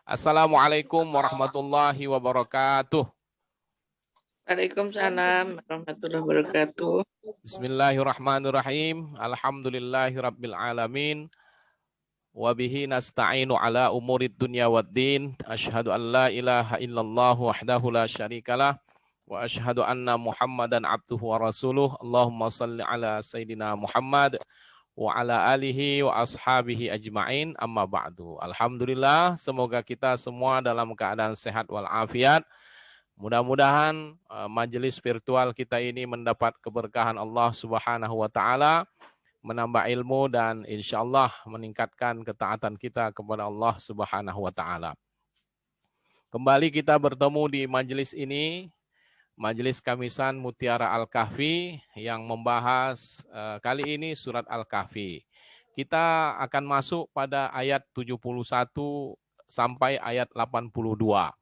Assalamualaikum warahmatullahi wabarakatuh. Waalaikumsalam warahmatullahi wabarakatuh. Bismillahirrahmanirrahim. Alhamdulillahirabbil alamin. Wa bihi nasta'inu ala umurid dunya waddin. Asyhadu an la ilaha illallah wahdahu la syarikalah wa asyhadu anna Muhammadan abduhu wa rasuluh. Allahumma shalli ala sayidina Muhammad wa ala alihi wa ashabihi ajma'in. Amma ba'du. Alhamdulillah, semoga kita semua dalam keadaan sehat walafiat. Mudah-mudahan majelis virtual kita ini mendapat keberkahan Allah Subhanahu wa taala, menambah ilmu dan insya Allah meningkatkan ketaatan kita kepada Allah Subhanahu wa taala. Kembali kita bertemu di majelis ini, Majelis Kamisan Mutiara Al-Kahfi yang membahas kali ini surat Al-Kahfi. Kita akan masuk pada ayat 71 sampai ayat 82.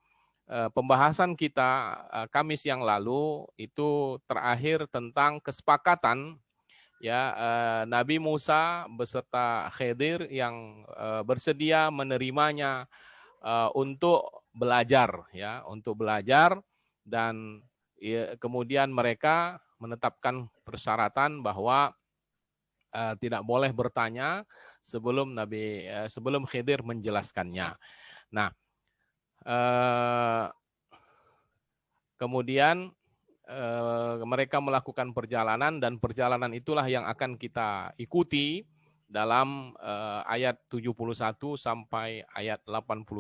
Pembahasan kita Kamis yang lalu itu terakhir tentang kesepakatan ya Nabi Musa beserta Khidir yang bersedia menerimanya untuk belajar dan kemudian mereka menetapkan persyaratan bahwa tidak boleh bertanya sebelum Khidir menjelaskannya. Nah, kemudian mereka melakukan perjalanan dan perjalanan itulah yang akan kita ikuti dalam ayat 71 sampai ayat 82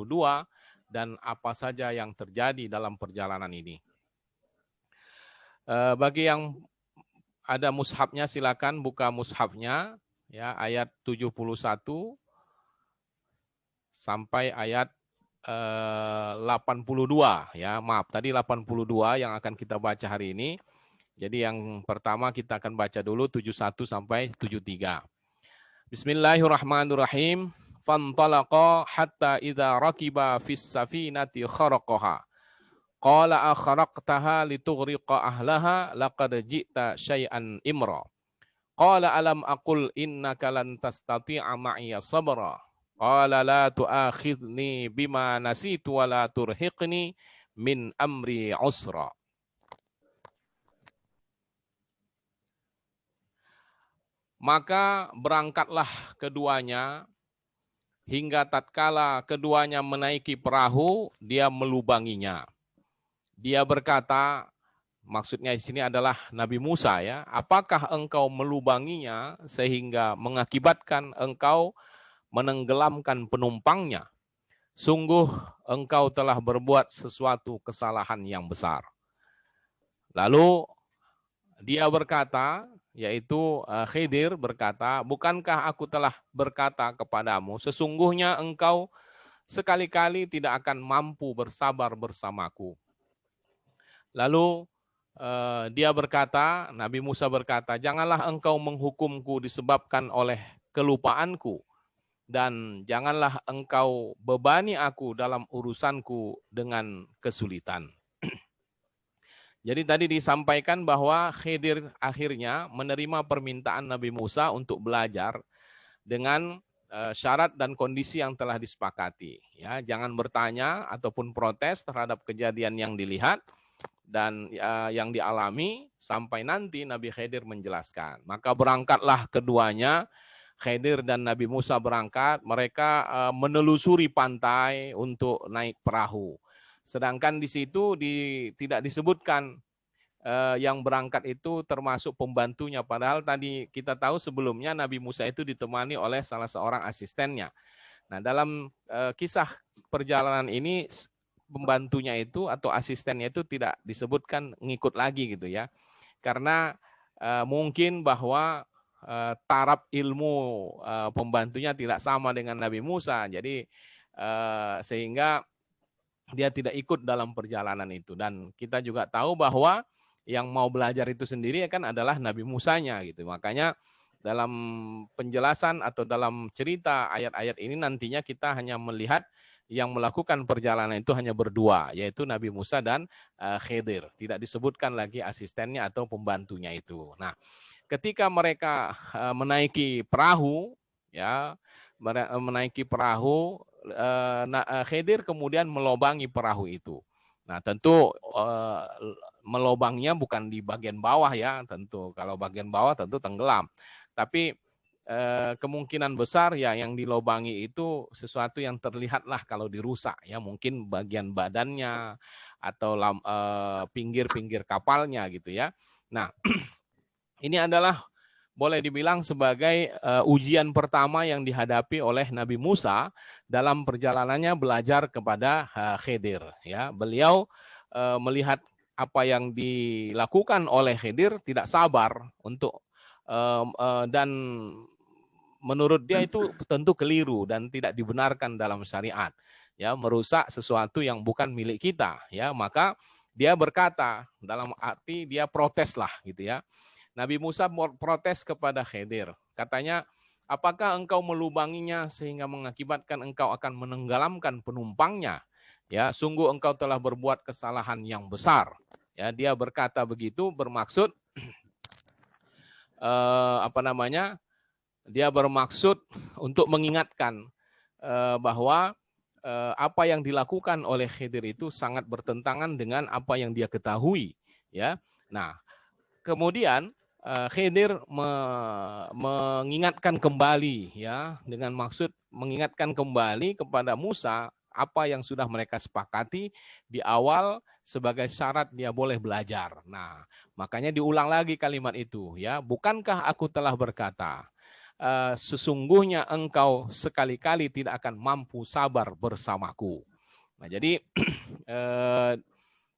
dan apa saja yang terjadi dalam perjalanan ini. Bagi yang ada mushafnya silakan buka mushafnya ya, ayat 71 sampai ayat 82 ya, maaf tadi 82 yang akan kita baca hari ini. Jadi yang pertama kita akan baca dulu 71 sampai 73. Bismillahirrahmanirrahim. Fantalaqa hatta idza raqiba fis safinati kharaqaha. Qala akhraqtaha litughriqa ahlaha laqad ji'ta syai'an imra. Qala alam aqul innaka lan tastati'a ma'iya sabra. Qala la tu'akhidni bima nasitu wa la turhiqni min amri usra. Maka berangkatlah keduanya hingga tatkala keduanya menaiki perahu, dia melubanginya. Dia berkata, maksudnya di sini adalah Nabi Musa ya, apakah engkau melubanginya sehingga mengakibatkan engkau menenggelamkan penumpangnya? Sungguh engkau telah berbuat sesuatu kesalahan yang besar. Lalu dia berkata, yaitu Khidir berkata, bukankah aku telah berkata kepadamu, sesungguhnya engkau sekali-kali tidak akan mampu bersabar bersamaku. Lalu dia berkata, Nabi Musa berkata, janganlah engkau menghukumku disebabkan oleh kelupaanku, dan janganlah engkau bebani aku dalam urusanku dengan kesulitan. Jadi tadi disampaikan bahwa Khidir akhirnya menerima permintaan Nabi Musa untuk belajar dengan syarat dan kondisi yang telah disepakati. Ya, jangan bertanya ataupun protes terhadap kejadian yang dilihat dan yang dialami sampai nanti Nabi Khidir menjelaskan. Maka berangkatlah keduanya, Khidir dan Nabi Musa berangkat, mereka menelusuri pantai untuk naik perahu. Sedangkan di situ tidak disebutkan yang berangkat itu termasuk pembantunya. Padahal tadi kita tahu sebelumnya Nabi Musa itu ditemani oleh salah seorang asistennya. Nah, dalam kisah perjalanan ini pembantunya itu atau asistennya itu tidak disebutkan ngikut lagi gitu ya. Karena mungkin bahwa taraf ilmu pembantunya tidak sama dengan Nabi Musa. Jadi sehingga dia tidak ikut dalam perjalanan itu. Dan kita juga tahu bahwa yang mau belajar itu sendiri kan adalah Nabi Musanya gitu. Makanya dalam penjelasan atau dalam cerita ayat-ayat ini nantinya kita hanya melihat yang melakukan perjalanan itu hanya berdua, yaitu Nabi Musa dan Khidir. Tidak disebutkan lagi asistennya atau pembantunya itu. Nah, ketika mereka menaiki perahu, ya, menaiki perahu, Khidir kemudian melobangi perahu itu. Nah, tentu melobangnya bukan di bagian bawah ya, tentu. Kalau bagian bawah tentu tenggelam. Tapi kemungkinan besar ya yang dilobangi itu sesuatu yang terlihatlah kalau dirusak ya, mungkin bagian badannya atau pinggir-pinggir kapalnya gitu ya. Nah, ini adalah boleh dibilang sebagai ujian pertama yang dihadapi oleh Nabi Musa dalam perjalanannya belajar kepada Khidir. Ya, beliau melihat apa yang dilakukan oleh Khidir tidak sabar untuk dan menurut dia itu tentu keliru dan tidak dibenarkan dalam syariat. Ya, merusak sesuatu yang bukan milik kita. Ya, maka dia berkata dalam arti dia protes lah gitu ya. Nabi Musa protes kepada Khidir. Katanya, apakah engkau melubanginya sehingga mengakibatkan engkau akan menenggelamkan penumpangnya? Ya, sungguh engkau telah berbuat kesalahan yang besar. Ya, dia berkata begitu bermaksud Dia bermaksud untuk mengingatkan bahwa apa yang dilakukan oleh Khidir itu sangat bertentangan dengan apa yang dia ketahui. Ya, nah kemudian Khidir mengingatkan kembali ya, dengan maksud mengingatkan kembali kepada Musa apa yang sudah mereka sepakati di awal sebagai syarat dia boleh belajar. Nah, makanya diulang lagi kalimat itu ya, bukankah aku telah berkata sesungguhnya engkau sekali-kali tidak akan mampu sabar bersamaku. Nah, jadi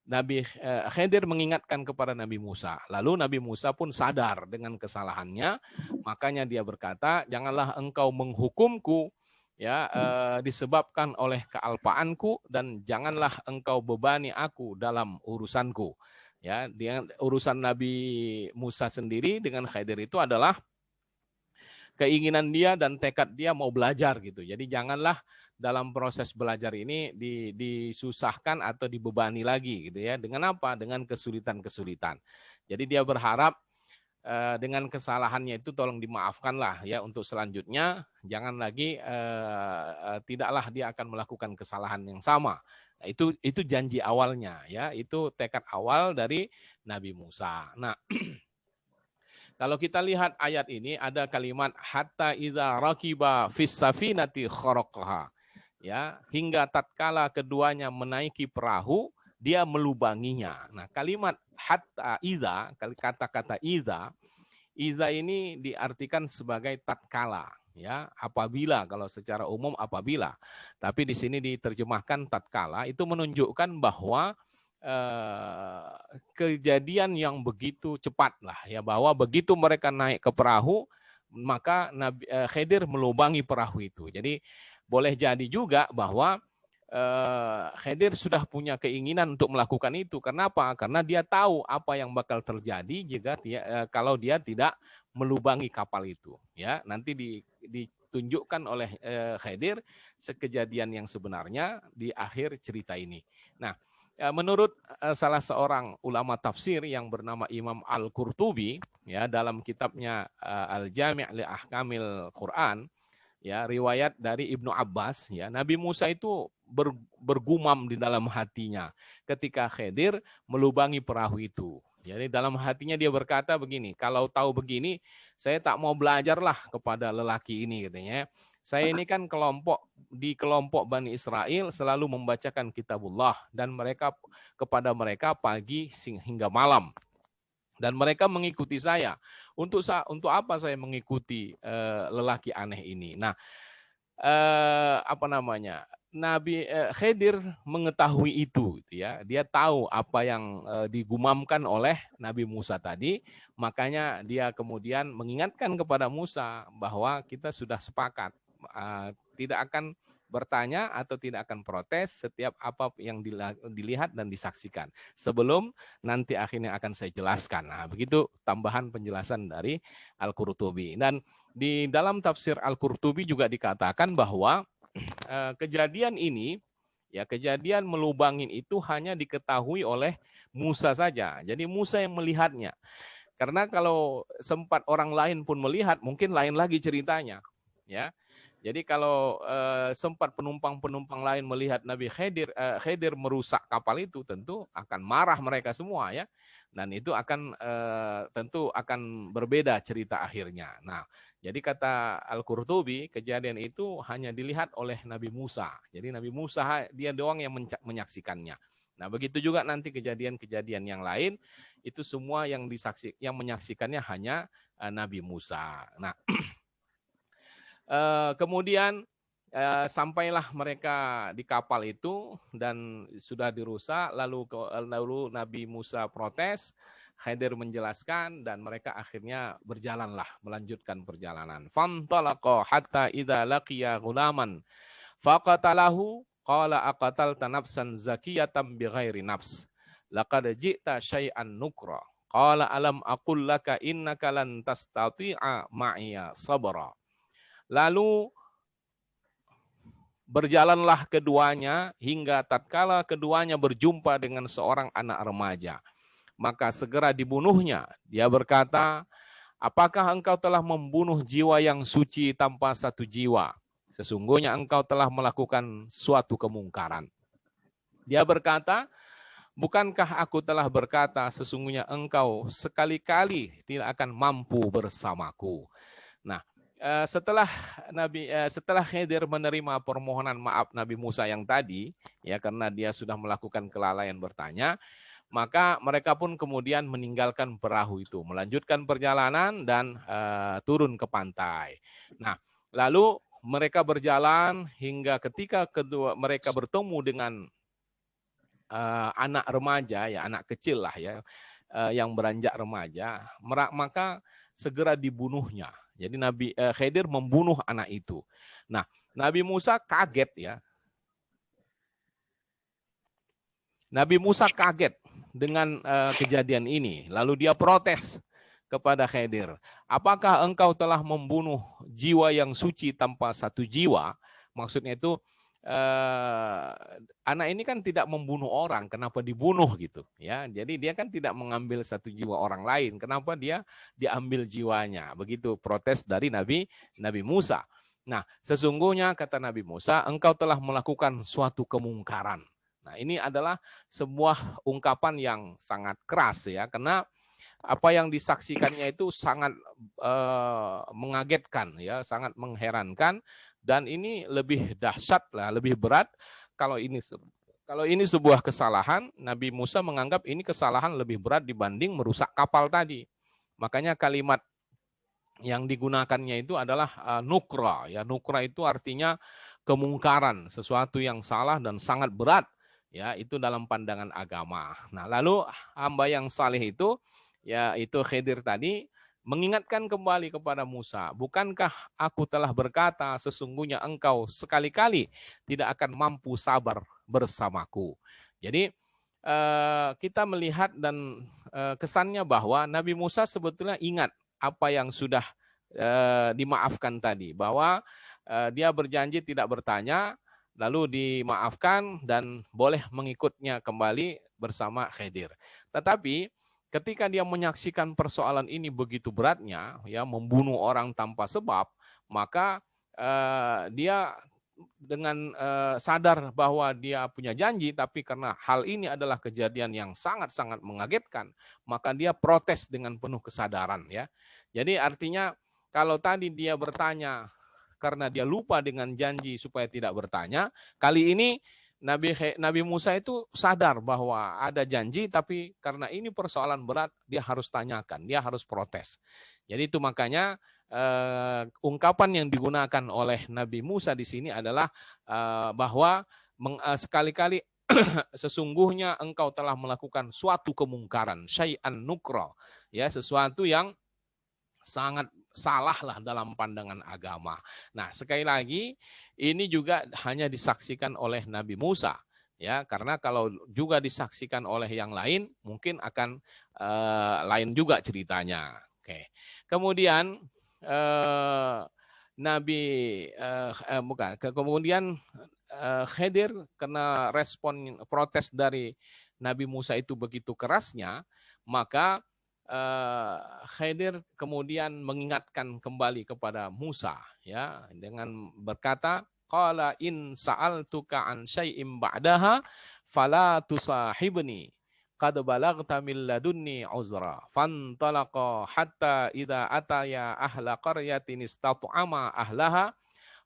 Nabi Khidir mengingatkan kepada Nabi Musa. Lalu Nabi Musa pun sadar dengan kesalahannya, makanya dia berkata, janganlah engkau menghukumku ya disebabkan oleh kealpaanku dan janganlah engkau bebani aku dalam urusanku. Ya, urusan Nabi Musa sendiri dengan Khidir itu adalah keinginan dia dan tekad dia mau belajar gitu. Jadi janganlah dalam proses belajar ini disusahkan atau dibebani lagi gitu ya. Dengan apa? Dengan kesulitan-kesulitan. Jadi dia berharap dengan kesalahannya itu tolong dimaafkanlah ya, untuk selanjutnya jangan lagi tidaklah dia akan melakukan kesalahan yang sama. Nah, itu janji awalnya ya, itu tekad awal dari Nabi Musa. Nah, kalau kita lihat ayat ini ada kalimat hatta idza raqiba fis safinati kharaqaha. Ya, hingga tatkala keduanya menaiki perahu, dia melubanginya. Nah, kalimat hatta idza, kata-kata idza ini diartikan sebagai tatkala, ya, apabila, kalau secara umum apabila. Tapi di sini diterjemahkan tatkala, itu menunjukkan bahwa kejadian yang begitu cepat lah ya, bahwa begitu mereka naik ke perahu maka Khidir melubangi perahu itu. Jadi boleh jadi juga bahwa Khidir sudah punya keinginan untuk melakukan itu. Kenapa? Karena dia tahu apa yang bakal terjadi jika kalau dia tidak melubangi kapal itu. Ya, nanti ditunjukkan oleh Khidir kejadian yang sebenarnya di akhir cerita ini. Nah, menurut salah seorang ulama tafsir yang bernama Imam Al-Qurtubi ya, dalam kitabnya Al-Jami' li Ahkamil Quran ya, riwayat dari Ibnu Abbas ya, Nabi Musa itu bergumam di dalam hatinya ketika Khidir melubangi perahu itu. Jadi dalam hatinya dia berkata begini, kalau tahu begini saya tak mau belajarlah kepada lelaki ini katanya. Saya ini kan kelompok Bani Israel selalu membacakan kitabullah dan kepada mereka pagi hingga malam. Dan mereka mengikuti saya. Untuk apa saya mengikuti lelaki aneh ini? Nah, Nabi Khidir mengetahui itu, ya. Dia tahu apa yang digumamkan oleh Nabi Musa tadi, makanya dia kemudian mengingatkan kepada Musa bahwa kita sudah sepakat tidak akan bertanya atau tidak akan protes setiap apa yang dilihat dan disaksikan. Sebelum nanti akhirnya akan saya jelaskan. Nah, begitu tambahan penjelasan dari Al-Qurtubi. Dan di dalam tafsir Al-Qurtubi juga dikatakan bahwa kejadian ini, ya, kejadian melubangin itu hanya diketahui oleh Musa saja. Jadi Musa yang melihatnya. Karena kalau sempat orang lain pun melihat, mungkin lain lagi ceritanya. Ya. Jadi kalau sempat penumpang-penumpang lain melihat Nabi Khidir merusak kapal itu, tentu akan marah mereka semua ya. Dan itu akan tentu akan berbeda cerita akhirnya. Nah, jadi kata Al-Qurtubi, kejadian itu hanya dilihat oleh Nabi Musa. Jadi Nabi Musa dia doang yang menyaksikannya. Nah, begitu juga nanti kejadian-kejadian yang lain itu semua yang menyaksikannya hanya Nabi Musa. Nah, kemudian sampailah mereka di kapal itu dan sudah dirusak, lalu Nabi Musa protes, Khidir menjelaskan dan mereka akhirnya berjalanlah melanjutkan perjalanan. Fantalaqa hatta idza laqiya ghulaman faqatalahu qala aqatalta nafsan zakiyatan bighairi nafs laqad ji'ta syai'an nukra qala alam aqul laka innaka lan tastati'a ma'iya sabra. Lalu berjalanlah keduanya hingga tatkala keduanya berjumpa dengan seorang anak remaja. Maka segera dibunuhnya. Dia berkata, apakah engkau telah membunuh jiwa yang suci tanpa satu jiwa? Sesungguhnya engkau telah melakukan suatu kemungkaran. Dia berkata, bukankah aku telah berkata sesungguhnya engkau sekali-kali tidak akan mampu bersamaku. Nah, setelah Khidir menerima permohonan maaf Nabi Musa yang tadi, ya karena dia sudah melakukan kelalaian bertanya, maka mereka pun kemudian meninggalkan perahu itu, melanjutkan perjalanan dan turun ke pantai. Nah, lalu mereka berjalan hingga ketika kedua mereka bertemu dengan anak remaja, ya anak kecil lah ya, yang beranjak remaja, maka segera dibunuhnya. Jadi Nabi Khidir membunuh anak itu. Nah, Nabi Musa kaget ya. Nabi Musa kaget dengan kejadian ini. Lalu dia protes kepada Khidir. Apakah engkau telah membunuh jiwa yang suci tanpa satu jiwa? Maksudnya itu anak ini kan tidak membunuh orang, kenapa dibunuh gitu ya. Jadi dia kan tidak mengambil satu jiwa orang lain, kenapa dia diambil jiwanya? Begitu protes dari Nabi Musa. Nah, sesungguhnya kata Nabi Musa, engkau telah melakukan suatu kemungkaran. Nah, ini adalah sebuah ungkapan yang sangat keras ya, karena apa yang disaksikannya itu sangat mengagetkan ya, sangat mengherankan, dan ini lebih dahsyat lah, lebih berat kalau ini sebuah kesalahan. Nabi Musa menganggap ini kesalahan lebih berat dibanding merusak kapal tadi. Makanya kalimat yang digunakannya itu adalah nukra ya. Nukra itu artinya kemungkaran, sesuatu yang salah dan sangat berat ya, itu dalam pandangan agama. Nah, lalu hamba yang saleh itu yaitu Khidir tadi mengingatkan kembali kepada Musa, bukankah aku telah berkata sesungguhnya engkau sekali-kali tidak akan mampu sabar bersamaku. Jadi kita melihat dan kesannya bahwa Nabi Musa sebetulnya ingat apa yang sudah dimaafkan tadi, bahwa dia berjanji tidak bertanya, lalu dimaafkan dan boleh mengikutnya kembali bersama Khidir. Tetapi ketika dia menyaksikan persoalan ini begitu beratnya, ya membunuh orang tanpa sebab, maka dia dengan sadar bahwa dia punya janji, tapi karena hal ini adalah kejadian yang sangat-sangat mengagetkan, maka dia protes dengan penuh kesadaran ya. Jadi artinya kalau tadi dia bertanya karena dia lupa dengan janji supaya tidak bertanya, kali ini Nabi Musa itu sadar bahwa ada janji, tapi karena ini persoalan berat, dia harus tanyakan, dia harus protes. Jadi itu makanya ungkapan yang digunakan oleh Nabi Musa di sini adalah bahwa sekali-kali sesungguhnya engkau telah melakukan suatu kemungkaran, syai'an nukra, ya sesuatu yang sangat salah lah dalam pandangan agama. Nah, sekali lagi ini juga hanya disaksikan oleh Nabi Musa ya, karena kalau juga disaksikan oleh yang lain mungkin akan lain juga ceritanya. Oke. Kemudian kemudian Khidir karena respon protes dari Nabi Musa itu begitu kerasnya, maka Khidir kemudian mengingatkan kembali kepada Musa ya dengan berkata, qala in sa'altuka an syai'im ba'daha fala tusahibni qad balagta min ladunni uzra fantalaqa hatta idza ataya ahla qaryatin istat'ama ahlaha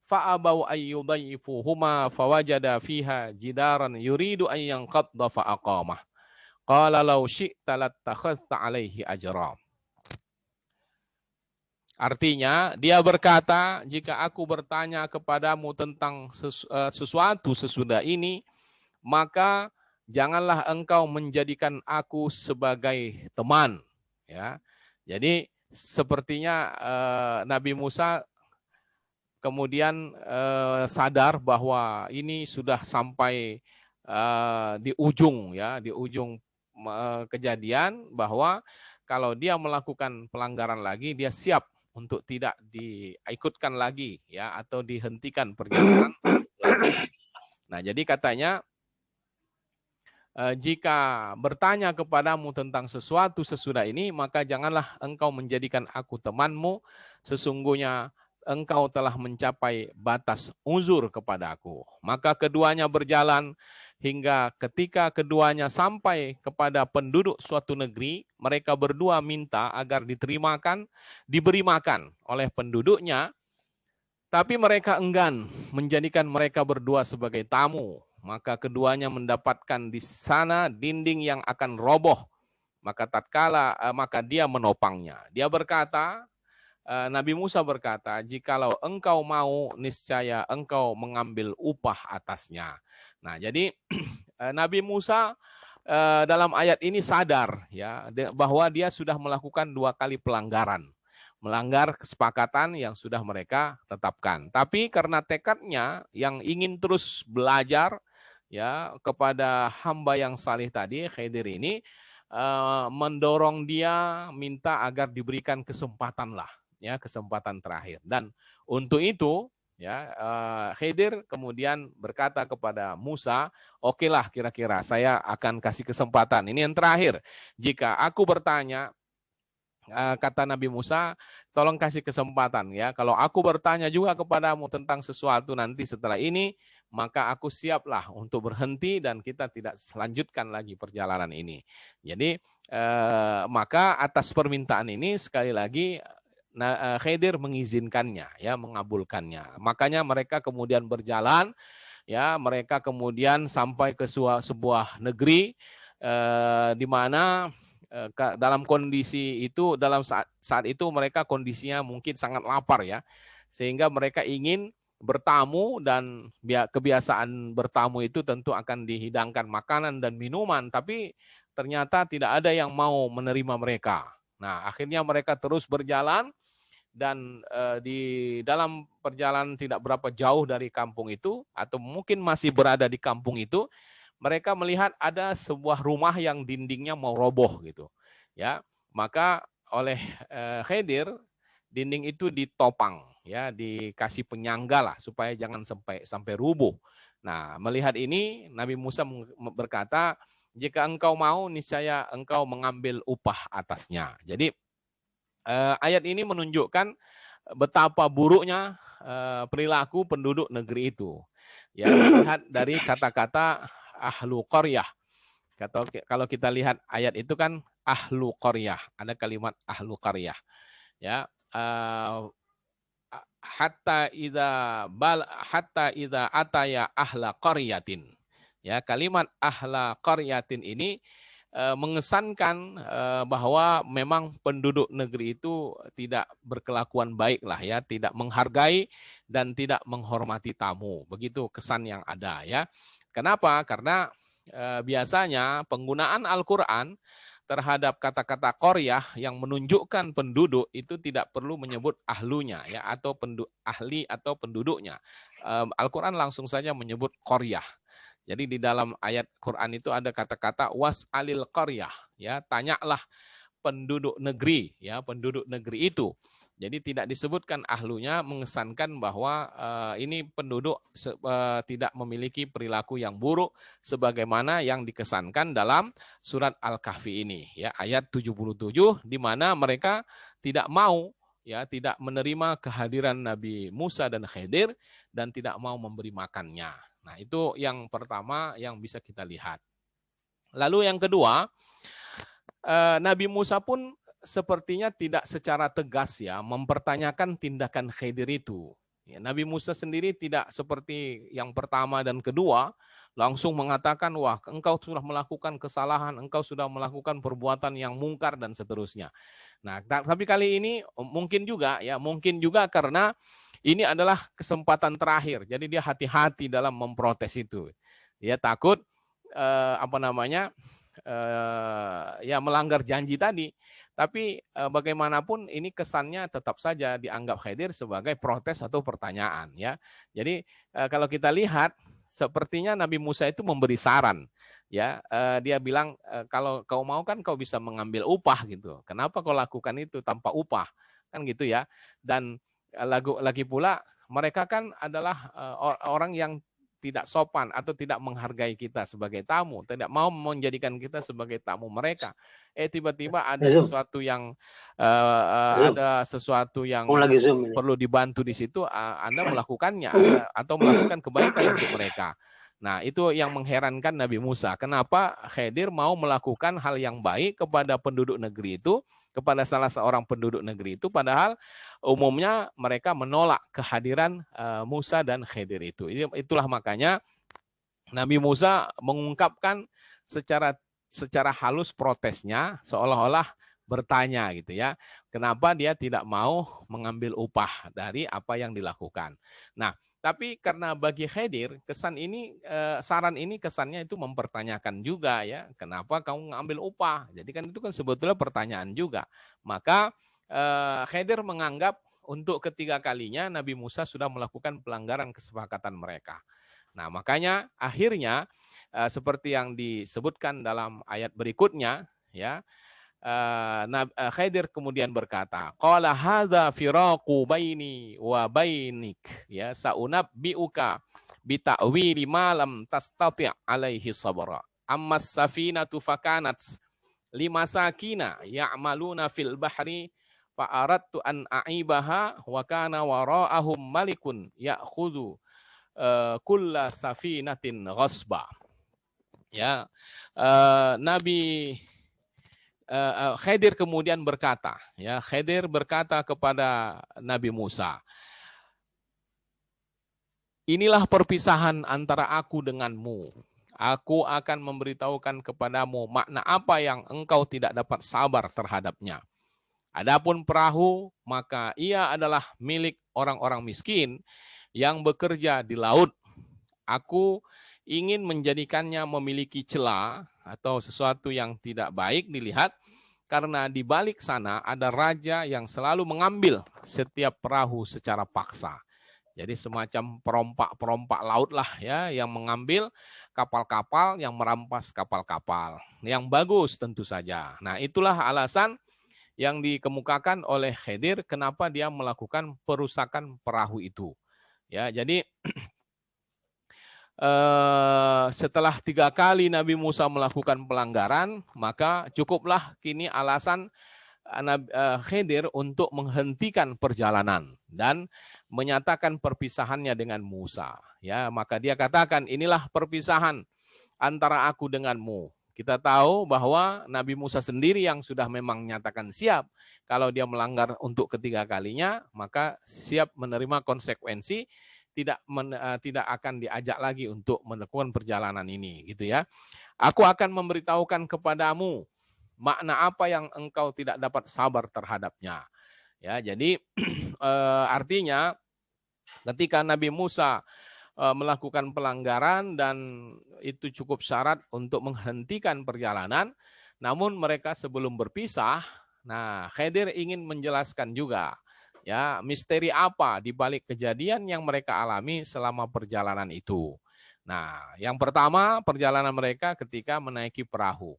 fa'abau ayyudayyifuhuma fawajada fiha jidaran yuridu an yanqadda fa'aqamah qala law syi'ta lattakhadhta alaihi ajra. Artinya dia berkata, jika aku bertanya kepadamu tentang sesuatu sesudah ini, maka janganlah engkau menjadikan aku sebagai teman. Ya, jadi sepertinya Nabi Musa kemudian sadar bahwa ini sudah sampai di ujung ya, di ujung kejadian bahwa kalau dia melakukan pelanggaran lagi, dia siap untuk tidak diikutkan lagi ya atau dihentikan perjalanan lagi. Nah, jadi katanya jika bertanya kepadamu tentang sesuatu sesudah ini, maka janganlah engkau menjadikan aku temanmu, sesungguhnya engkau telah mencapai batas uzur kepadaku. Maka keduanya berjalan hingga ketika keduanya sampai kepada penduduk suatu negeri, mereka berdua minta agar diberi makan oleh penduduknya, tapi mereka enggan menjadikan mereka berdua sebagai tamu. Maka keduanya mendapatkan di sana dinding yang akan roboh. Maka dia menopangnya. Dia berkata, Nabi Musa berkata, jikalau engkau mau, niscaya engkau mengambil upah atasnya. Nah, jadi Nabi Musa dalam ayat ini sadar ya bahwa dia sudah melakukan 2 kali pelanggaran. Melanggar kesepakatan yang sudah mereka tetapkan. Tapi karena tekadnya yang ingin terus belajar ya kepada hamba yang salih tadi, Khidir ini mendorong dia minta agar diberikan kesempatan lah, ya kesempatan terakhir. Dan untuk itu ya Khidir kemudian berkata kepada Musa, oke lah kira-kira saya akan kasih kesempatan. Ini yang terakhir. Jika aku bertanya, kata Nabi Musa, tolong kasih kesempatan ya. Kalau aku bertanya juga kepadamu tentang sesuatu nanti setelah ini, maka aku siaplah untuk berhenti dan kita tidak selanjutkan lagi perjalanan ini. Jadi maka atas permintaan ini sekali lagi Khidir mengizinkannya ya, mengabulkannya. Makanya mereka kemudian berjalan ya, mereka kemudian sampai ke sebuah negeri di mana dalam kondisi itu, dalam saat itu mereka kondisinya mungkin sangat lapar ya, sehingga mereka ingin bertamu dan kebiasaan bertamu itu tentu akan dihidangkan makanan dan minuman, tapi ternyata tidak ada yang mau menerima mereka. Nah, akhirnya mereka terus berjalan dan di dalam perjalanan tidak berapa jauh dari kampung itu atau mungkin masih berada di kampung itu, mereka melihat ada sebuah rumah yang dindingnya mau roboh gitu. Ya, maka oleh Khidir dinding itu ditopang ya, dikasih penyangga lah supaya jangan sampai rubuh. Nah, melihat ini Nabi Musa berkata, jika engkau mau niscaya engkau mengambil upah atasnya. Jadi ayat ini menunjukkan betapa buruknya perilaku penduduk negeri itu. Ya, melihat dari kata-kata ahlu qaryah. Kalau kita lihat ayat itu kan ahlu qaryah, ada kalimat ahlu qaryah. Ya, hatta idza ataya ahla qaryatin. Ya, kalimat ahla qaryatin ini mengesankan bahwa memang penduduk negeri itu tidak berkelakuan baik lah ya, tidak menghargai dan tidak menghormati tamu. Begitu kesan yang ada ya. Kenapa? Karena biasanya penggunaan Al-Quran terhadap kata-kata qaryah yang menunjukkan penduduk itu tidak perlu menyebut ahlunya ya atau ahli atau penduduknya. Al-Quran langsung saja menyebut qaryah. Jadi di dalam ayat Quran itu ada kata-kata was'alil qaryah ya, tanyalah penduduk negeri ya, penduduk negeri itu. Jadi tidak disebutkan ahlunya, mengesankan bahwa ini penduduk tidak memiliki perilaku yang buruk sebagaimana yang dikesankan dalam surat Al-Kahfi ini, ya, ayat 77, di mana mereka tidak mau, ya, tidak menerima kehadiran Nabi Musa dan Khidir dan tidak mau memberi makannya. Nah, itu yang pertama yang bisa kita lihat. Lalu yang kedua, Nabi Musa pun sepertinya tidak secara tegas, ya, mempertanyakan tindakan Khidir itu. Ya, Nabi Musa sendiri tidak seperti yang pertama dan kedua langsung mengatakan, wah, engkau sudah melakukan kesalahan, engkau sudah melakukan perbuatan yang mungkar dan seterusnya. Nah, tapi kali ini mungkin juga, ya, mungkin juga karena ini adalah kesempatan terakhir. Jadi dia hati-hati dalam memprotes itu. Dia takut ya melanggar janji tadi. Tapi bagaimanapun ini kesannya tetap saja dianggap Khidir sebagai protes atau pertanyaan, ya. Jadi kalau kita lihat sepertinya Nabi Musa itu memberi saran, ya. Dia bilang kalau kau mau kan kau bisa mengambil upah gitu. Kenapa kau lakukan itu tanpa upah? Kan gitu, ya. Dan lagi pula mereka kan adalah orang yang tidak sopan atau tidak menghargai kita sebagai tamu, tidak mau menjadikan kita sebagai tamu mereka. Tiba-tiba ada sesuatu yang perlu dibantu di situ, Anda melakukannya atau melakukan kebaikan untuk mereka. Nah, itu yang mengherankan Nabi Musa. Kenapa Khidir mau melakukan hal yang baik kepada penduduk negeri itu, kepada salah seorang penduduk negeri itu, padahal umumnya mereka menolak kehadiran Musa dan Khidir itu. Itulah makanya Nabi Musa mengungkapkan secara halus protesnya, seolah-olah bertanya gitu, ya. Kenapa dia tidak mau mengambil upah dari apa yang dilakukan. Nah, tapi karena bagi Khidir saran ini kesannya itu mempertanyakan juga, ya. Kenapa kamu mengambil upah? Jadi kan itu kan sebetulnya pertanyaan juga. Maka Khidir menganggap untuk ketiga kalinya Nabi Musa sudah melakukan pelanggaran kesepakatan mereka. Nah, makanya akhirnya seperti yang disebutkan dalam ayat berikutnya, ya, Khidir kemudian berkata, qala hadza firaqu baini wa bainik, ya, saunabbiuka bita'wili ma lam tastati' alaihi sabra. Ammas safinatu fakanat limasakina ya'maluna fil bahri fa aradtu an a'ibaha wa kana wara'ahum malikun ya'khudhu kulla safinatin ghasba. Ya, Nabi Khidir kemudian berkata, ya, Khidir berkata kepada Nabi Musa, inilah perpisahan antara aku denganmu. Aku akan memberitahukan kepadamu makna apa yang engkau tidak dapat sabar terhadapnya. Adapun perahu, maka ia adalah milik orang-orang miskin yang bekerja di laut. Aku ingin menjadikannya memiliki celah atau sesuatu yang tidak baik dilihat, karena di balik sana ada raja yang selalu mengambil setiap perahu secara paksa. Jadi semacam perompak-perompak laut lah, ya, yang mengambil kapal-kapal, yang merampas kapal-kapal. Yang bagus tentu saja. Nah, itulah alasan yang dikemukakan oleh Khidir kenapa dia melakukan perusakan perahu itu. Ya, jadi setelah 3 kali Nabi Musa melakukan pelanggaran, maka cukuplah kini alasan Khidir untuk menghentikan perjalanan dan menyatakan perpisahannya dengan Musa. Ya, maka dia katakan, inilah perpisahan antara aku denganmu. Kita tahu bahwa Nabi Musa sendiri yang sudah memang menyatakan siap kalau dia melanggar untuk ketiga kalinya, maka siap menerima konsekuensi, tidak akan diajak lagi untuk melakukan perjalanan ini, gitu, ya. Aku akan memberitahukan kepadamu makna apa yang engkau tidak dapat sabar terhadapnya. Ya, jadi artinya ketika Nabi Musa melakukan pelanggaran dan itu cukup syarat untuk menghentikan perjalanan, namun mereka sebelum berpisah, nah, Khidir ingin menjelaskan juga, ya, misteri apa di balik kejadian yang mereka alami selama perjalanan itu. Nah, yang pertama, perjalanan mereka ketika menaiki perahu.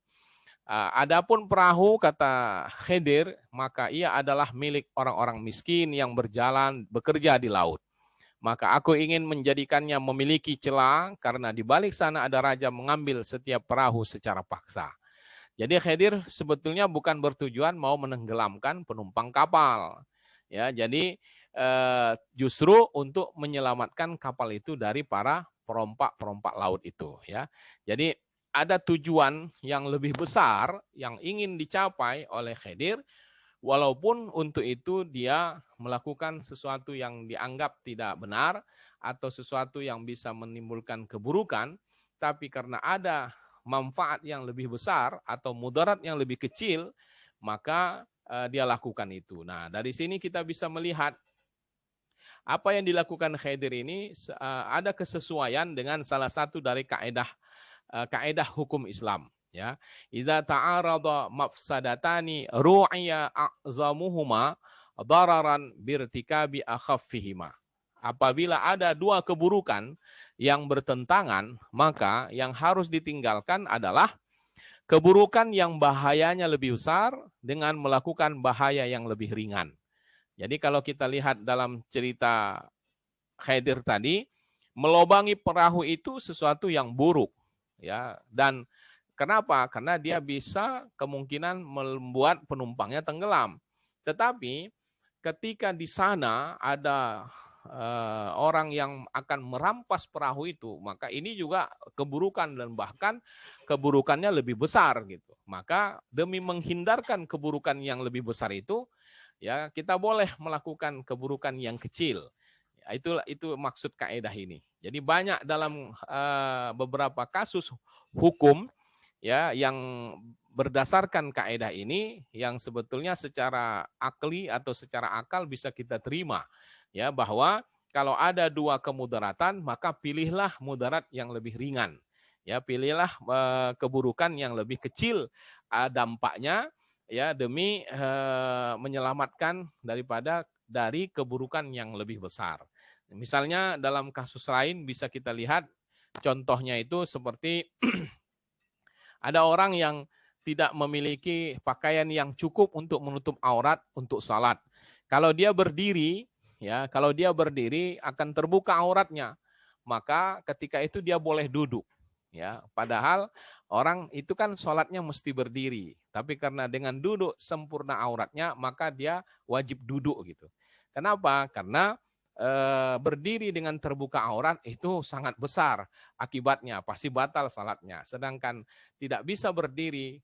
Adapun perahu kata Khidir, maka ia adalah milik orang-orang miskin yang berjalan bekerja di laut. Maka aku ingin menjadikannya memiliki celah karena di balik sana ada raja mengambil setiap perahu secara paksa. Jadi Khidir sebetulnya bukan bertujuan mau menenggelamkan penumpang kapal. Ya, jadi justru untuk menyelamatkan kapal itu dari para perompak-perompak laut itu, ya. Jadi ada tujuan yang lebih besar yang ingin dicapai oleh Khidir, walaupun untuk itu dia melakukan sesuatu yang dianggap tidak benar atau sesuatu yang bisa menimbulkan keburukan, tapi karena ada manfaat yang lebih besar atau mudarat yang lebih kecil, maka dia lakukan itu. Nah, dari sini kita bisa melihat apa yang dilakukan Khidir ini ada kesesuaian dengan salah satu dari kaidah hukum Islam, ya. Idza ta'arada mafsadatani ru'iya a'zamuhuma dararan birtikabi akhaffihima. Apabila ada dua keburukan yang bertentangan, maka yang harus ditinggalkan adalah keburukan yang bahayanya lebih besar dengan melakukan bahaya yang lebih ringan. Jadi kalau kita lihat dalam cerita Khidir tadi, melobangi perahu itu sesuatu yang buruk, ya. Dan kenapa? Karena dia bisa kemungkinan membuat penumpangnya tenggelam. Tetapi ketika di sana ada orang yang akan merampas perahu itu, maka ini juga keburukan dan bahkan keburukannya lebih besar gitu. Maka demi menghindarkan keburukan yang lebih besar itu, ya kita boleh melakukan keburukan yang kecil. Ya, itu maksud kaidah ini. Jadi banyak dalam beberapa kasus hukum, ya, yang berdasarkan kaidah ini yang sebetulnya secara akli atau secara akal bisa kita terima, ya, bahwa kalau ada dua kemudaratan maka pilihlah mudarat yang lebih ringan, ya, pilihlah keburukan yang lebih kecil dampaknya, ya, demi menyelamatkan dari keburukan yang lebih besar. Misalnya dalam kasus lain bisa kita lihat contohnya itu seperti ada orang yang tidak memiliki pakaian yang cukup untuk menutup aurat untuk salat. Kalau dia berdiri, ya, kalau dia berdiri akan terbuka auratnya. Maka ketika itu dia boleh duduk, ya. Padahal orang itu kan salatnya mesti berdiri, tapi karena dengan duduk sempurna auratnya, maka dia wajib duduk gitu. Kenapa? Karena berdiri dengan terbuka aurat itu sangat besar akibatnya, pasti batal salatnya. Sedangkan tidak bisa berdiri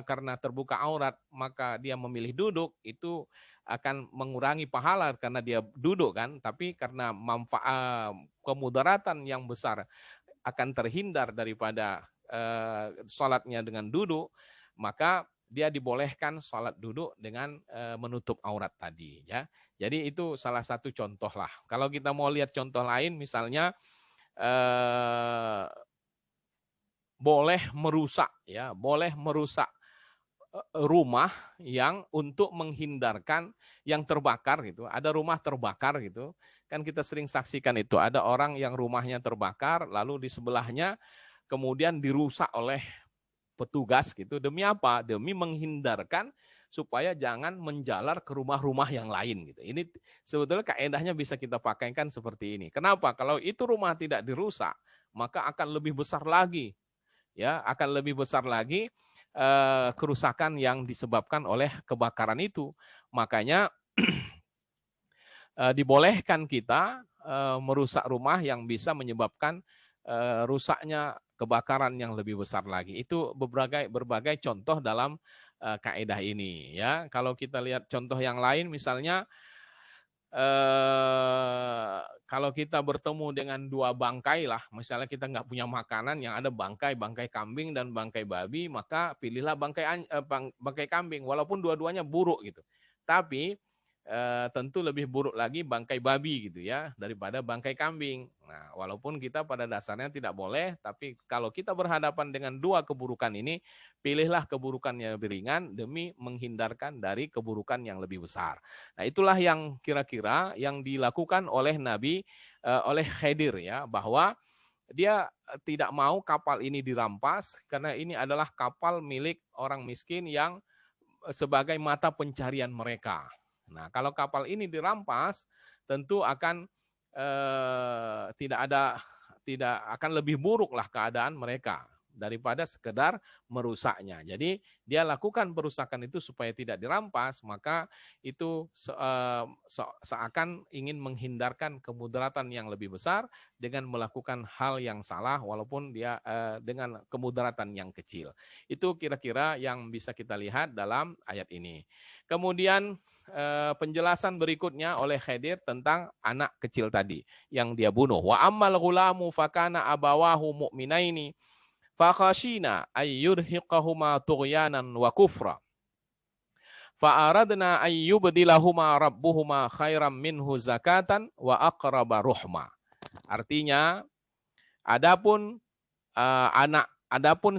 karena terbuka aurat, maka dia memilih duduk, itu akan mengurangi pahala karena dia duduk kan, tapi karena manfaat kemudaratan yang besar akan terhindar daripada salatnya dengan duduk, maka dia dibolehkan salat duduk dengan menutup aurat tadi, ya. Jadi itu salah satu contoh lah. Kalau kita mau lihat contoh lain, misalnya boleh merusak, ya, boleh merusak rumah yang untuk menghindarkan yang terbakar gitu. Ada rumah terbakar gitu. Kan kita sering saksikan itu. Ada orang yang rumahnya terbakar, lalu di sebelahnya kemudian dirusak oleh petugas gitu. Demi apa? Demi menghindarkan supaya jangan menjalar ke rumah-rumah yang lain gitu. Ini sebetulnya kaedahnya bisa kita pakaikan seperti ini. Kenapa? Kalau itu rumah tidak dirusak, maka akan lebih besar lagi, ya, akan lebih besar lagi kerusakan yang disebabkan oleh kebakaran itu. Makanya dibolehkan kita merusak rumah yang bisa menyebabkan rusaknya kebakaran yang lebih besar lagi. Itu berbagai contoh dalam kaidah ini, ya. Kalau kita lihat contoh yang lain, misalnya kalau kita bertemu dengan dua bangkai lah, misalnya kita nggak punya makanan, yang ada bangkai kambing dan bangkai babi, maka pilihlah bangkai kambing, walaupun dua-duanya buruk gitu. Tapi tentu lebih buruk lagi bangkai babi gitu ya daripada bangkai kambing. Nah, walaupun kita pada dasarnya tidak boleh, tapi kalau kita berhadapan dengan dua keburukan ini, pilihlah keburukan yang lebih ringan demi menghindarkan dari keburukan yang lebih besar. Nah, itulah yang kira-kira yang dilakukan oleh Nabi oleh Khidir, ya, bahwa dia tidak mau kapal ini dirampas karena ini adalah kapal milik orang miskin yang sebagai mata pencarian mereka. Nah, kalau kapal ini dirampas, tentu akan tidak akan lebih buruk lah keadaan mereka daripada sekedar merusaknya. Jadi dia lakukan perusakan itu supaya tidak dirampas, maka itu seakan ingin menghindarkan kemudaratan yang lebih besar dengan melakukan hal yang salah walaupun dia dengan kemudaratan yang kecil. Itu kira-kira yang bisa kita lihat dalam ayat ini. Kemudian penjelasan berikutnya oleh Khidir tentang anak kecil tadi yang dia bunuh. Wa ammal ghulamu fakana abawahu mu'minaini fakhashina ay yurhiqahuma tughyanan wa kufra. Fa'aradna ay yubdilahuma rabbuhuma khairam minhu zakatan wa aqraba ruhma. Artinya, adapun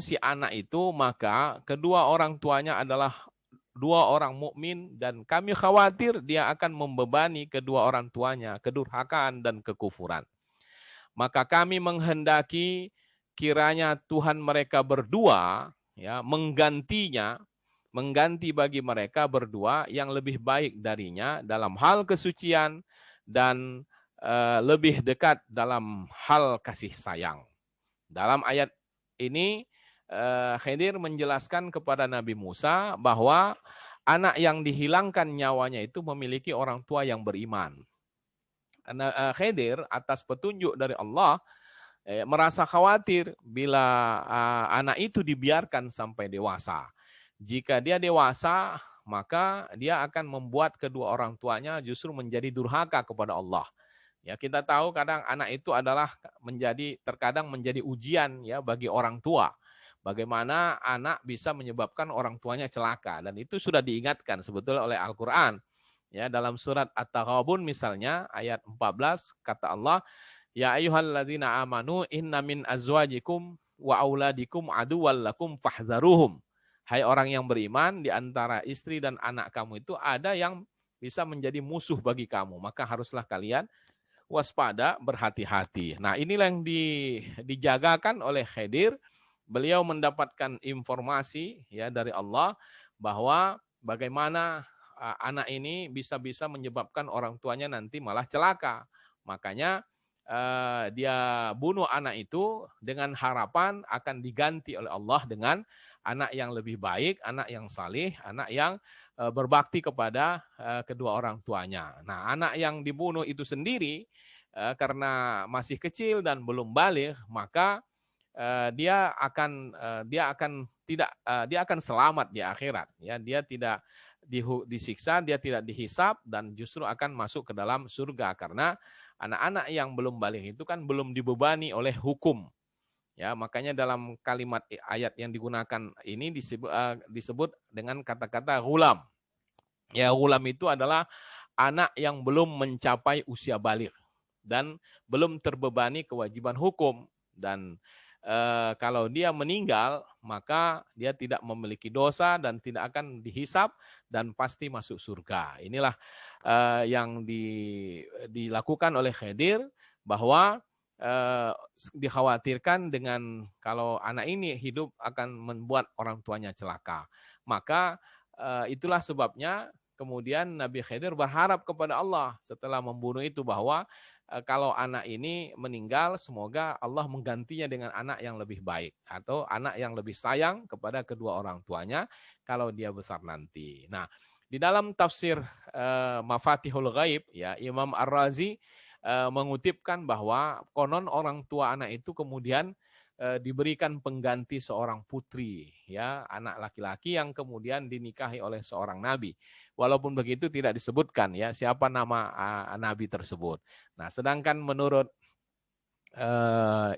si anak itu, maka kedua orang tuanya adalah dua orang mukmin dan kami khawatir dia akan membebani kedua orang tuanya kedurhakaan dan kekufuran. Maka kami menghendaki kiranya Tuhan mereka berdua ya mengganti bagi mereka berdua yang lebih baik darinya dalam hal kesucian dan lebih dekat dalam hal kasih sayang. Dalam ayat ini Khidir menjelaskan kepada Nabi Musa bahwa anak yang dihilangkan nyawanya itu memiliki orang tua yang beriman. Khidir atas petunjuk dari Allah merasa khawatir bila anak itu dibiarkan sampai dewasa. Jika dia dewasa, maka dia akan membuat kedua orang tuanya justru menjadi durhaka kepada Allah. Ya, kita tahu kadang anak itu adalah terkadang menjadi ujian ya bagi orang tua. Bagaimana anak bisa menyebabkan orang tuanya celaka, dan itu sudah diingatkan sebetulnya oleh Al-Qur'an. Ya, dalam surat At-Taghabun misalnya ayat 14 kata Allah, ya ayyuhalladzina amanu inna min azwajikum wa auladikum aduwwal lakum fahdharuhum. Hai orang yang beriman, di antara istri dan anak kamu itu ada yang bisa menjadi musuh bagi kamu, maka haruslah kalian waspada, berhati-hati. Nah, inilah yang dijagakan oleh Khidir. Beliau mendapatkan informasi ya dari Allah bahwa bagaimana anak ini bisa menyebabkan orang tuanya nanti malah celaka. Makanya dia bunuh anak itu dengan harapan akan diganti oleh Allah dengan anak yang lebih baik, anak yang saleh, anak yang berbakti kepada kedua orang tuanya. Nah, anak yang dibunuh itu sendiri karena masih kecil dan belum baligh, maka dia akan selamat di akhirat. Ya, dia tidak disiksa, dia tidak dihisab dan justru akan masuk ke dalam surga karena anak-anak yang belum baligh itu kan belum dibebani oleh hukum. Ya, makanya dalam kalimat ayat yang digunakan ini disebut dengan kata-kata ghulam. Ya, ghulam itu adalah anak yang belum mencapai usia baligh dan belum terbebani kewajiban hukum, dan kalau dia meninggal maka dia tidak memiliki dosa dan tidak akan dihisab dan pasti masuk surga. Inilah yang dilakukan oleh Khidir, bahwa dikhawatirkan dengan kalau anak ini hidup akan membuat orang tuanya celaka. Maka itulah sebabnya kemudian Nabi Khidir berharap kepada Allah setelah membunuh itu bahwa kalau anak ini meninggal, semoga Allah menggantinya dengan anak yang lebih baik atau anak yang lebih sayang kepada kedua orang tuanya kalau dia besar nanti. Nah, di dalam tafsir Mafatihul Ghaib ya, Imam Ar-Razi mengutipkan bahwa konon orang tua anak itu kemudian diberikan pengganti seorang putri ya, anak laki-laki yang kemudian dinikahi oleh seorang nabi. Walaupun begitu tidak disebutkan ya siapa nama nabi tersebut. Nah, sedangkan menurut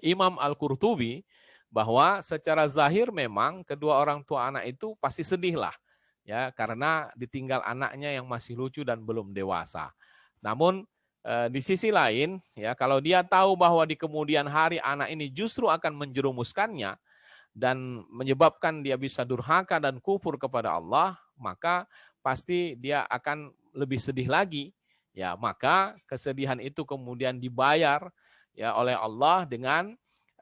Imam Al-Qurtubi bahwa secara zahir memang kedua orang tua anak itu pasti sedih lah ya karena ditinggal anaknya yang masih lucu dan belum dewasa. Namun di sisi lain ya, kalau dia tahu bahwa di kemudian hari anak ini justru akan menjerumuskannya dan menyebabkan dia bisa durhaka dan kufur kepada Allah, maka pasti dia akan lebih sedih lagi. Ya, maka kesedihan itu kemudian dibayar ya oleh Allah dengan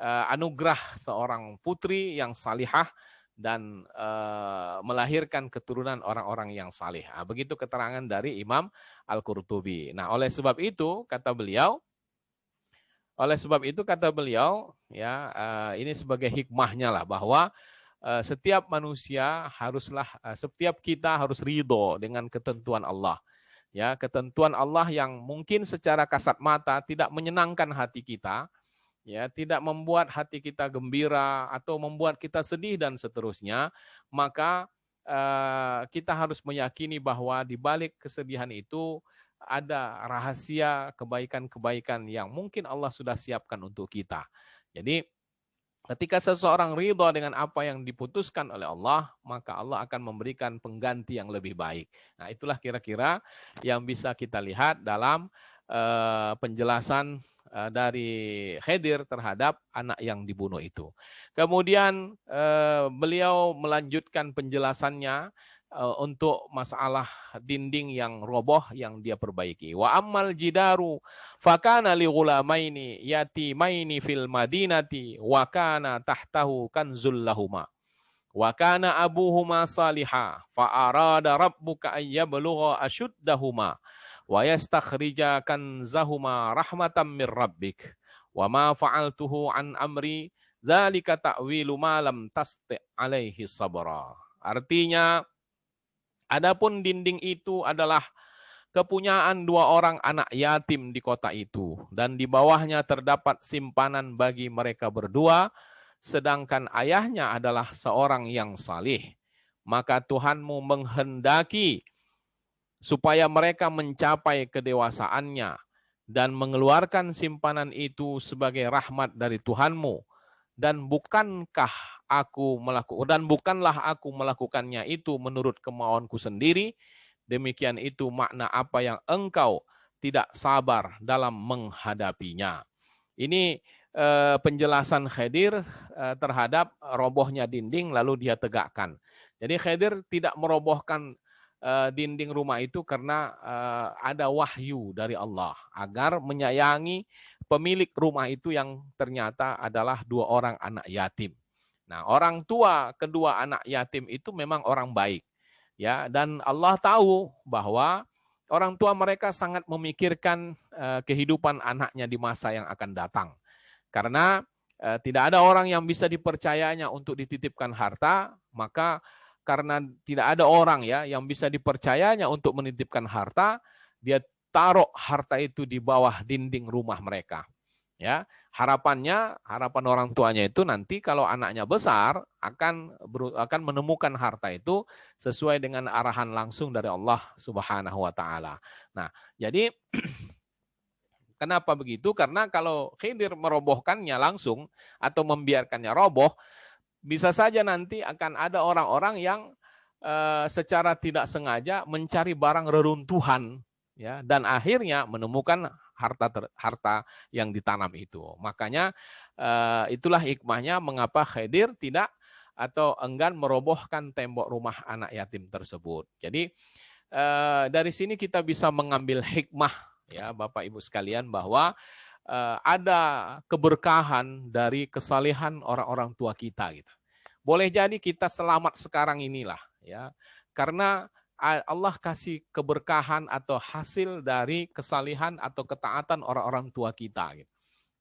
anugerah seorang putri yang salihah dan melahirkan keturunan orang-orang yang saleh. Nah, begitu keterangan dari Imam Al-Qurtubi. Nah, oleh sebab itu kata beliau, ya ini sebagai hikmahnya lah bahwa setiap manusia haruslah, setiap kita harus ridho dengan ketentuan Allah. Ya, ketentuan Allah yang mungkin secara kasat mata tidak menyenangkan hati kita, ya, tidak membuat hati kita gembira atau membuat kita sedih dan seterusnya, maka kita harus meyakini bahwa di balik kesedihan itu ada rahasia kebaikan-kebaikan yang mungkin Allah sudah siapkan untuk kita. Jadi ketika seseorang ridho dengan apa yang diputuskan oleh Allah, maka Allah akan memberikan pengganti yang lebih baik. Nah, itulah kira-kira yang bisa kita lihat dalam penjelasan dari Khidir terhadap anak yang dibunuh itu. Kemudian beliau melanjutkan penjelasannya untuk masalah dinding yang roboh yang dia perbaiki. Wa ammal jidaru fakana li ghulamaini yatimaini fil madinati wa kana tahtahu kanzul lahuma wa kana abuhuma salihah fa arada rabbuka ay yablugha ashuddahuma wa yastakhrija kanzahuma rahmatan mir rabbik wa ma fa'altuhu an amri dzalika ta'wilu ma lam tasti' alaihi sabra. Artinya, adapun dinding itu adalah kepunyaan dua orang anak yatim di kota itu, dan di bawahnya terdapat simpanan bagi mereka berdua, sedangkan ayahnya adalah seorang yang salih. Maka Tuhanmu menghendaki supaya mereka mencapai kedewasaannya dan mengeluarkan simpanan itu sebagai rahmat dari Tuhanmu, dan bukanlah aku melakukannya itu menurut kemauanku sendiri. Demikian itu makna apa yang engkau tidak sabar dalam menghadapinya. Ini penjelasan Khidir terhadap robohnya dinding lalu dia tegakkan. Jadi Khidir tidak merobohkan dinding rumah itu karena ada wahyu dari Allah agar menyayangi pemilik rumah itu yang ternyata adalah dua orang anak yatim. Nah, orang tua kedua anak yatim itu memang orang baik. Ya, dan Allah tahu bahwa orang tua mereka sangat memikirkan kehidupan anaknya di masa yang akan datang. Karena tidak ada orang yang bisa dipercayanya untuk dititipkan harta, maka karena tidak ada orang ya yang bisa dipercayanya untuk menitipkan harta, dia taruh harta itu di bawah dinding rumah mereka. Ya, harapan orang tuanya itu nanti kalau anaknya besar akan menemukan harta itu sesuai dengan arahan langsung dari Allah Subhanahu wa taala. Nah, jadi kenapa begitu? Karena kalau Khidir merobohkannya langsung atau membiarkannya roboh, bisa saja nanti akan ada orang-orang yang secara tidak sengaja mencari barang reruntuhan, ya, dan akhirnya menemukan harta yang ditanam itu. Makanya itulah hikmahnya mengapa Khidir tidak atau enggan merobohkan tembok rumah anak yatim tersebut. Jadi dari sini kita bisa mengambil hikmah, ya Bapak Ibu sekalian, bahwa ada keberkahan dari kesalehan orang-orang tua kita gitu. Boleh jadi kita selamat sekarang inilah, ya, karena Allah kasih keberkahan atau hasil dari kesalihan atau ketaatan orang-orang tua kita.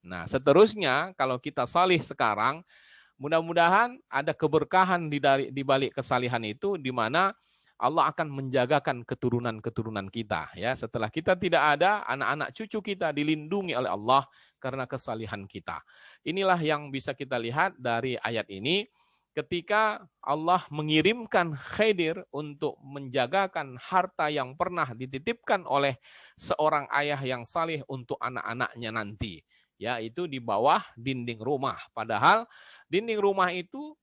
Nah, seterusnya kalau kita salih sekarang, mudah-mudahan ada keberkahan di balik kesalihan itu, di mana Allah akan menjagakan keturunan-keturunan kita. Ya, setelah kita tidak ada, anak-anak cucu kita dilindungi oleh Allah karena kesalihan kita. Inilah yang bisa kita lihat dari ayat ini. Ketika Allah mengirimkan Khidir untuk menjagakan harta yang pernah dititipkan oleh seorang ayah yang saleh untuk anak-anaknya nanti, yaitu di bawah dinding rumah. Padahal dinding rumah itu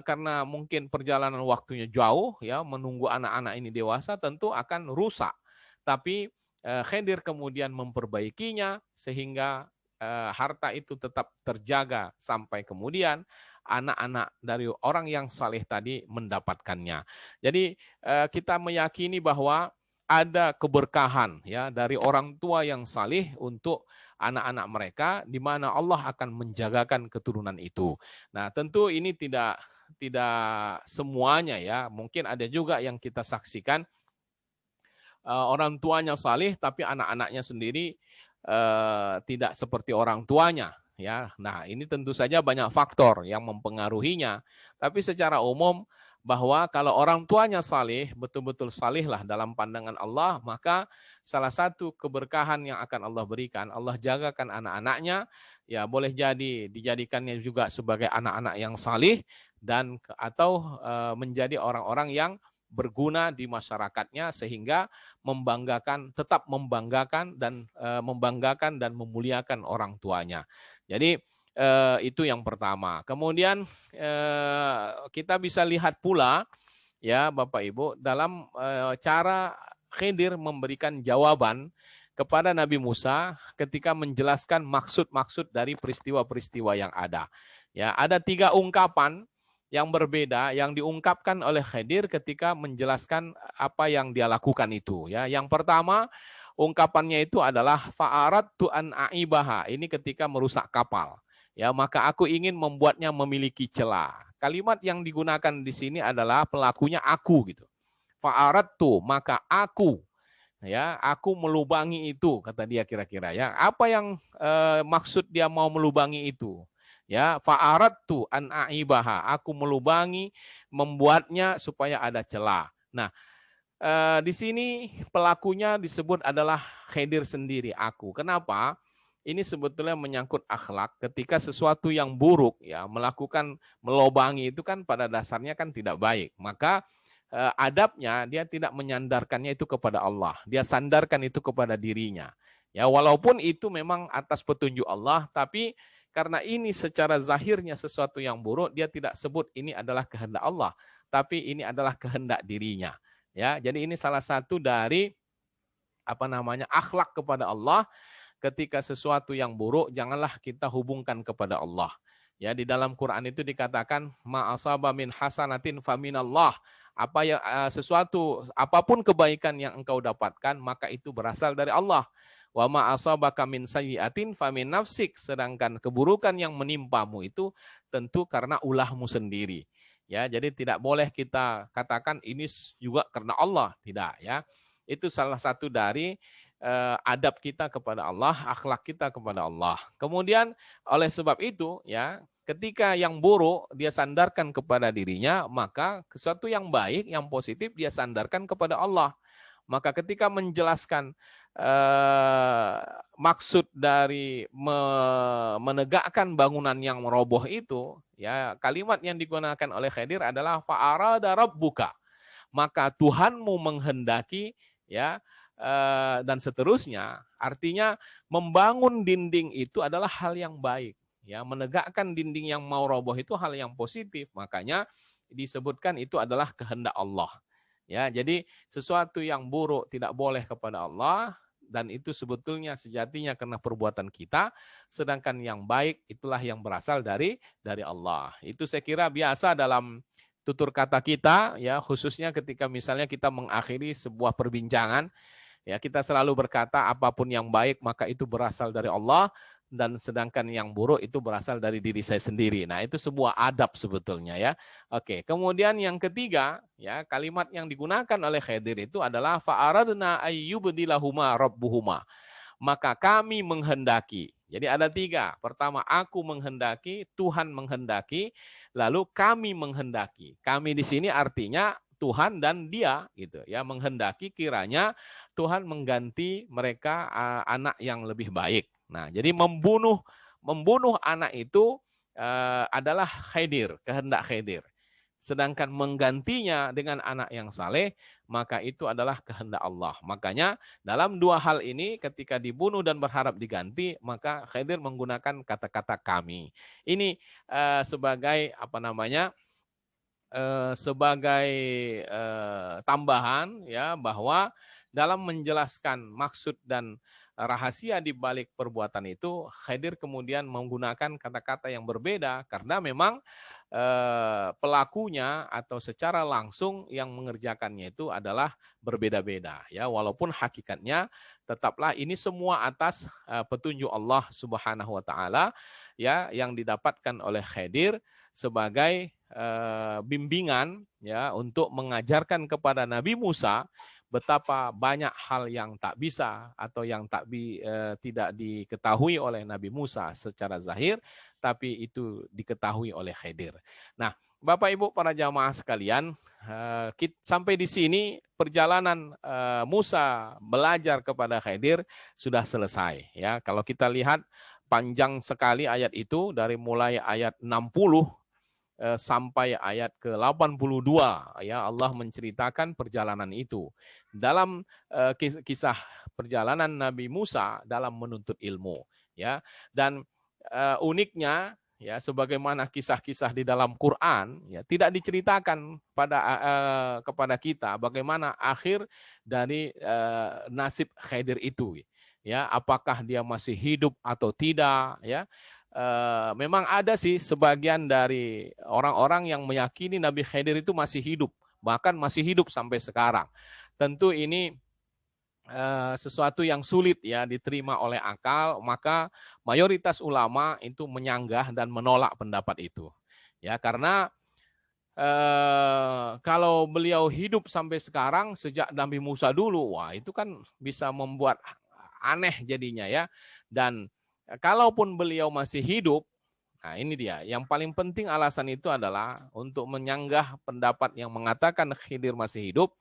karena mungkin perjalanan waktunya jauh, ya, menunggu anak-anak ini dewasa tentu akan rusak. Tapi Khidir kemudian memperbaikinya sehingga harta itu tetap terjaga sampai kemudian anak-anak dari orang yang saleh tadi mendapatkannya. Jadi kita meyakini bahwa ada keberkahan, ya, dari orang tua yang saleh untuk anak-anak mereka, di mana Allah akan menjagakan keturunan itu. Nah, tentu ini tidak semuanya ya. Mungkin ada juga yang kita saksikan orang tuanya saleh tapi anak-anaknya sendiri tidak seperti orang tuanya ya. Nah, ini tentu saja banyak faktor yang mempengaruhinya. Tapi secara umum bahwa kalau orang tuanya saleh, betul-betul saleh lah dalam pandangan Allah, maka salah satu keberkahan yang akan Allah berikan, Allah jagakan anak-anaknya, ya boleh jadi dijadikannya juga sebagai anak-anak yang saleh dan atau menjadi orang-orang yang berguna di masyarakatnya sehingga tetap membanggakan dan memuliakan orang tuanya. Jadi itu yang pertama. Kemudian kita bisa lihat pula ya Bapak Ibu dalam cara Khidir memberikan jawaban kepada Nabi Musa ketika menjelaskan maksud-maksud dari peristiwa-peristiwa yang ada. Ya, ada 3 ungkapan yang berbeda yang diungkapkan oleh Khidir ketika menjelaskan apa yang dia lakukan itu ya. Yang pertama, ungkapannya itu adalah fa'aradtu an aibaha. Ini ketika merusak kapal. Ya, maka aku ingin membuatnya memiliki celah. Kalimat yang digunakan di sini adalah pelakunya aku gitu. Fa'aradtu, maka aku ya, aku melubangi itu kata dia kira-kira ya. Apa yang maksud dia mau melubangi itu? Ya, fa'aradtu an aibaha, aku melubangi, membuatnya supaya ada celah. Nah, di sini pelakunya disebut adalah Khidir sendiri, aku. Kenapa? Ini sebetulnya menyangkut akhlak. Ketika sesuatu yang buruk ya melakukan melobangi itu kan pada dasarnya kan tidak baik. Maka adabnya dia tidak menyandarkannya itu kepada Allah. Dia sandarkan itu kepada dirinya. Ya, walaupun itu memang atas petunjuk Allah, tapi karena ini secara zahirnya sesuatu yang buruk, dia tidak sebut ini adalah kehendak Allah, tapi ini adalah kehendak dirinya. Ya, jadi ini salah satu dari akhlak kepada Allah. Ketika sesuatu yang buruk, janganlah kita hubungkan kepada Allah. Ya, di dalam Quran itu dikatakan ma asaba min hasanatin faminallah. Apapun kebaikan yang engkau dapatkan, maka itu berasal dari Allah. Wa ma asabaka min sayyi'atin famin nafsik. Sedangkan keburukan yang menimpamu itu tentu karena ulahmu sendiri. Ya, jadi tidak boleh kita katakan ini juga karena Allah, tidak ya. Itu salah satu dari adab kita kepada Allah, akhlak kita kepada Allah. Kemudian oleh sebab itu ya, ketika yang buruk dia sandarkan kepada dirinya, maka sesuatu yang baik, yang positif dia sandarkan kepada Allah. Maka ketika menjelaskan maksud dari menegakkan bangunan yang roboh itu, ya kalimat yang digunakan oleh Khidir adalah fa'arada rabbuka. Maka Tuhanmu menghendaki ya dan seterusnya. Artinya membangun dinding itu adalah hal yang baik. Ya, menegakkan dinding yang mau roboh itu hal yang positif. Makanya disebutkan itu adalah kehendak Allah. Ya, jadi sesuatu yang buruk tidak boleh kepada Allah dan itu sebetulnya sejatinya karena perbuatan kita, sedangkan yang baik itulah yang berasal dari Allah. Itu saya kira biasa dalam tutur kata kita ya, khususnya ketika misalnya kita mengakhiri sebuah perbincangan. Ya, kita selalu berkata apapun yang baik maka itu berasal dari Allah dan sedangkan yang buruk itu berasal dari diri saya sendiri. Nah, itu sebuah adab sebetulnya ya. Oke, kemudian yang ketiga ya, kalimat yang digunakan oleh Khidir itu adalah fa'aradna ayyubdilahuma rabbuhuma. Maka kami menghendaki. Jadi ada 3. Pertama, aku menghendaki, Tuhan menghendaki, lalu kami menghendaki. Kami di sini artinya Tuhan dan dia gitu ya, menghendaki kiranya Tuhan mengganti mereka anak yang lebih baik. Nah, jadi membunuh anak itu adalah Khidir, kehendak Khidir. Sedangkan menggantinya dengan anak yang saleh, maka itu adalah kehendak Allah. Makanya dalam 2 hal ini ketika dibunuh dan berharap diganti, maka Khidir menggunakan kata-kata kami. Ini sebagai sebagai tambahan ya, bahwa dalam menjelaskan maksud dan rahasia di balik perbuatan itu, Khidir kemudian menggunakan kata-kata yang berbeda karena memang pelakunya atau secara langsung yang mengerjakannya itu adalah berbeda-beda ya, walaupun hakikatnya tetaplah ini semua atas petunjuk Allah Subhanahu wa taala ya, yang didapatkan oleh Khidir sebagai bimbingan ya untuk mengajarkan kepada Nabi Musa betapa banyak hal yang tak bisa atau yang tidak diketahui oleh Nabi Musa secara zahir, tapi itu diketahui oleh Khidir. Nah, Bapak Ibu para jamaah sekalian, sampai di sini perjalanan Musa belajar kepada Khidir sudah selesai ya. Kalau kita lihat panjang sekali ayat itu dari mulai ayat 60 sampai ayat ke-82 ya, Allah menceritakan perjalanan itu. Dalam kisah perjalanan Nabi Musa dalam menuntut ilmu ya. Dan uniknya ya, sebagaimana kisah-kisah di dalam Quran ya, tidak diceritakan kepada kita bagaimana akhir dari nasib Khidir itu ya, apakah dia masih hidup atau tidak ya. Memang ada sih sebagian dari orang-orang yang meyakini Nabi Khidir itu masih hidup, bahkan masih hidup sampai sekarang. Tentu ini sesuatu yang sulit ya diterima oleh akal, maka mayoritas ulama itu menyanggah dan menolak pendapat itu. Ya, karena kalau beliau hidup sampai sekarang sejak Nabi Musa dulu, wah itu kan bisa membuat aneh jadinya ya. Dan kalaupun beliau masih hidup, nah ini dia, yang paling penting alasan itu adalah untuk menyanggah pendapat yang mengatakan Khidir masih hidup,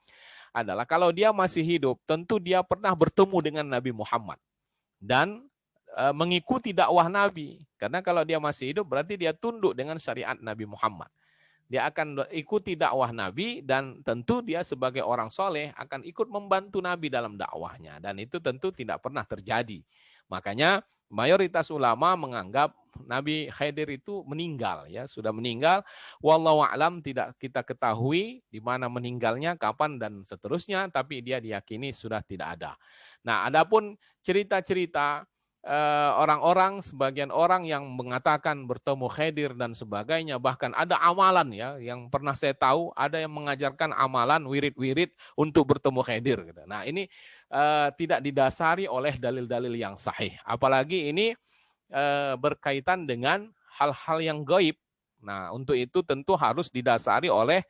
adalah kalau dia masih hidup, tentu dia pernah bertemu dengan Nabi Muhammad dan mengikuti dakwah Nabi. Karena kalau dia masih hidup berarti dia tunduk dengan syariat Nabi Muhammad. Dia akan ikuti dakwah Nabi dan tentu dia sebagai orang soleh akan ikut membantu Nabi dalam dakwahnya. Dan itu tentu tidak pernah terjadi. Makanya mayoritas ulama menganggap Nabi Khidir itu meninggal ya, sudah meninggal. Wallahu a'lam, tidak kita ketahui di mana meninggalnya, kapan dan seterusnya, tapi dia diyakini sudah tidak ada. Nah, adapun cerita-cerita orang-orang, sebagian orang yang mengatakan bertemu Khidir dan sebagainya, bahkan ada amalan ya, yang pernah saya tahu ada yang mengajarkan amalan wirid-wirid untuk bertemu Khidir gitu. Nah, ini tidak didasari oleh dalil-dalil yang sahih. Apalagi ini berkaitan dengan hal-hal yang gaib. Nah, untuk itu tentu harus didasari oleh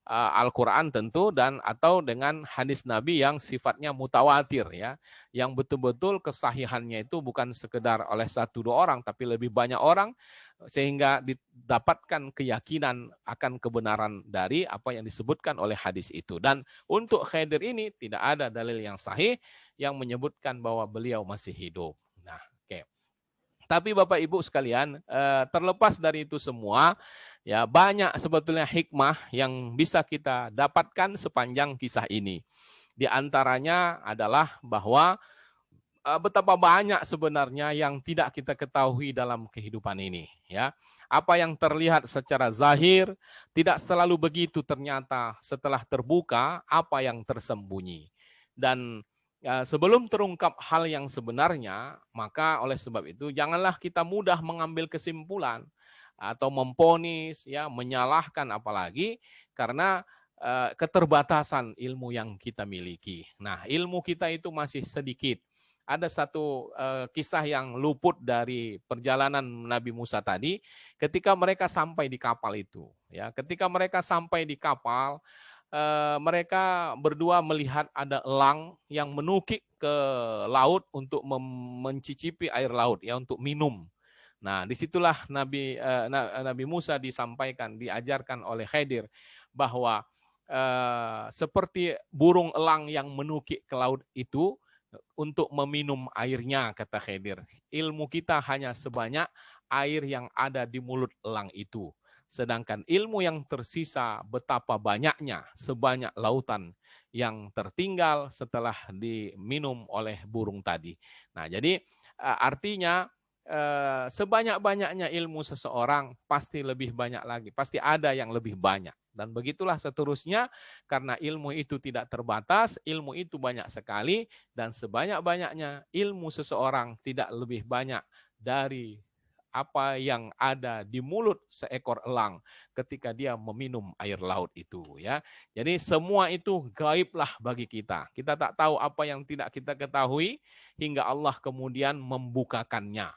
Al-Quran tentu dan atau dengan hadis Nabi yang sifatnya mutawatir ya, yang betul-betul kesahihannya itu bukan sekedar oleh 1-2 orang tapi lebih banyak orang, sehingga didapatkan keyakinan akan kebenaran dari apa yang disebutkan oleh hadis itu. Dan untuk Khidir ini tidak ada dalil yang sahih yang menyebutkan bahwa beliau masih hidup. Nah, oke. Tapi Bapak Ibu sekalian, terlepas dari itu semua, ya banyak sebetulnya hikmah yang bisa kita dapatkan sepanjang kisah ini. Di antaranya adalah bahwa betapa banyak sebenarnya yang tidak kita ketahui dalam kehidupan ini. Ya, apa yang terlihat secara zahir tidak selalu begitu ternyata setelah terbuka apa yang tersembunyi. Dan sebelum terungkap hal yang sebenarnya, maka oleh sebab itu janganlah kita mudah mengambil kesimpulan atau memponis ya, menyalahkan apalagi karena keterbatasan ilmu yang kita miliki. Nah, ilmu kita itu masih sedikit. Ada satu kisah yang luput dari perjalanan Nabi Musa tadi, ketika mereka sampai di kapal itu ya, ketika mereka sampai di kapal, mereka berdua melihat ada elang yang menukik ke laut untuk mencicipi air laut ya, untuk minum. Nah, disitulah Nabi Musa disampaikan, diajarkan oleh Khidir bahwa seperti burung elang yang menukik ke laut itu untuk meminum airnya, kata Khidir. Ilmu kita hanya sebanyak air yang ada di mulut elang itu. Sedangkan ilmu yang tersisa betapa banyaknya, sebanyak lautan yang tertinggal setelah diminum oleh burung tadi. Nah, jadi artinya sebanyak-banyaknya ilmu seseorang pasti lebih banyak lagi, pasti ada yang lebih banyak. Dan begitulah seterusnya, karena ilmu itu tidak terbatas, ilmu itu banyak sekali, dan sebanyak-banyaknya ilmu seseorang tidak lebih banyak dari apa yang ada di mulut seekor elang ketika dia meminum air laut itu, ya. Jadi semua itu gaiblah bagi kita. Kita tak tahu apa yang tidak kita ketahui hingga Allah kemudian membukakannya.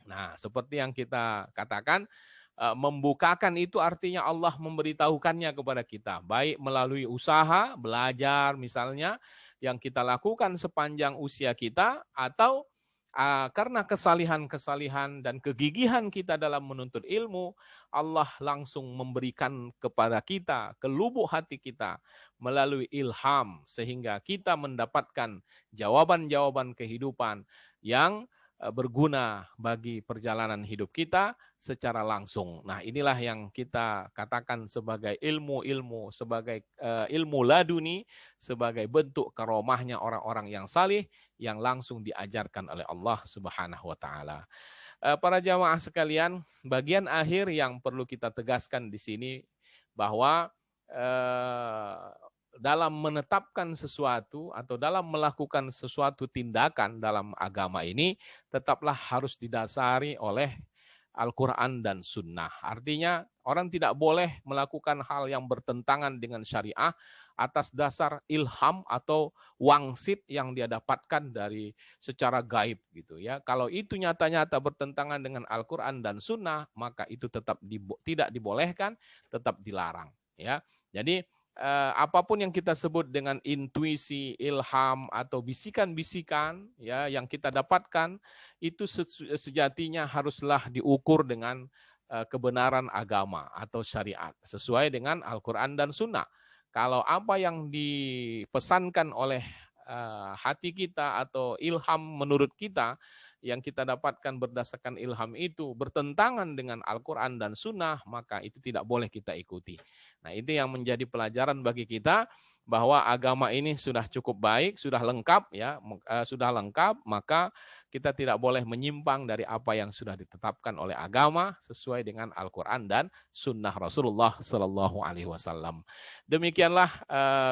Nah, seperti yang kita katakan, membukakan itu artinya Allah memberitahukannya kepada kita, baik melalui usaha, belajar misalnya, yang kita lakukan sepanjang usia kita, atau karena kesalihan-kesalihan dan kegigihan kita dalam menuntut ilmu, Allah langsung memberikan kepada kita, ke lubuk hati kita, melalui ilham, sehingga kita mendapatkan jawaban-jawaban kehidupan yang berguna bagi perjalanan hidup kita secara langsung. Nah, inilah yang kita katakan sebagai ilmu-ilmu, sebagai ilmu laduni, sebagai bentuk karomahnya orang-orang yang salih yang langsung diajarkan oleh Allah Subhanahu wa taala. Para jamaah sekalian, bagian akhir yang perlu kita tegaskan di sini bahwa dalam menetapkan sesuatu atau dalam melakukan sesuatu tindakan dalam agama ini tetaplah harus didasari oleh Al-Quran dan Sunnah. Artinya orang tidak boleh melakukan hal yang bertentangan dengan syariah atas dasar ilham atau wangsit yang dia dapatkan dari secara gaib gitu ya. Kalau itu nyata-nyata bertentangan dengan Al-Quran dan Sunnah, maka itu tetap tidak dibolehkan, tetap dilarang ya. Jadi apapun yang kita sebut dengan intuisi, ilham, atau bisikan-bisikan ya yang kita dapatkan, itu sejatinya haruslah diukur dengan kebenaran agama atau syariat sesuai dengan Al-Quran dan Sunnah. Kalau apa yang dipesankan oleh hati kita atau ilham menurut kita yang kita dapatkan berdasarkan ilham itu bertentangan dengan Al-Quran dan Sunnah, maka itu tidak boleh kita ikuti. Nah, itu yang menjadi pelajaran bagi kita bahwa agama ini sudah cukup baik, sudah lengkap ya, sudah lengkap, maka kita tidak boleh menyimpang dari apa yang sudah ditetapkan oleh agama sesuai dengan Al-Quran dan Sunnah Rasulullah Sallallahu Alaihi Wasallam. Demikianlah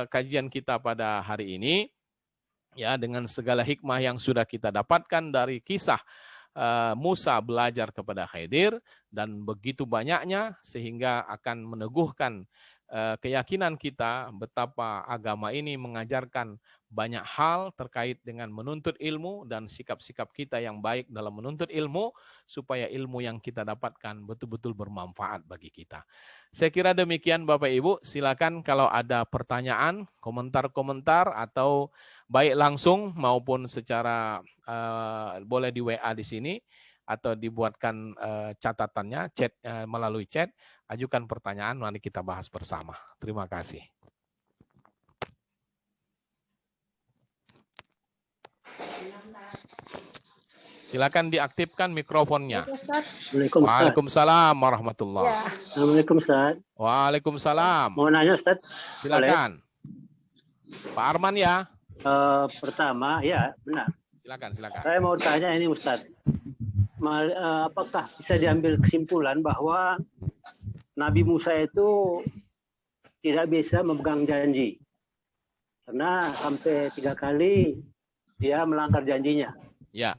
kajian kita pada hari ini. Ya, dengan segala hikmah yang sudah kita dapatkan dari kisah Musa belajar kepada Khidir, dan begitu banyaknya sehingga akan meneguhkan keyakinan kita betapa agama ini mengajarkan banyak hal terkait dengan menuntut ilmu dan sikap-sikap kita yang baik dalam menuntut ilmu supaya ilmu yang kita dapatkan betul-betul bermanfaat bagi kita. Saya kira demikian Bapak Ibu, silakan kalau ada pertanyaan, komentar-komentar atau baik langsung maupun secara boleh di WA di sini atau dibuatkan catatannya chat melalui chat, ajukan pertanyaan, mari kita bahas bersama. Terima kasih. Silakan diaktifkan mikrofonnya. Waalaikumsalam warahmatullahi wabarakatuh. Assalamualaikum Ustaz. Waalaikumsalam. Mau nanya Ustaz? Silakan. Pak Arman ya. Pertama, ya benar. Silakan. Saya mau tanya ini Ustaz. Apakah bisa diambil kesimpulan bahwa Nabi Musa itu tidak bisa memegang janji? Karena sampai 3 kali dia melanggar janjinya. Ya.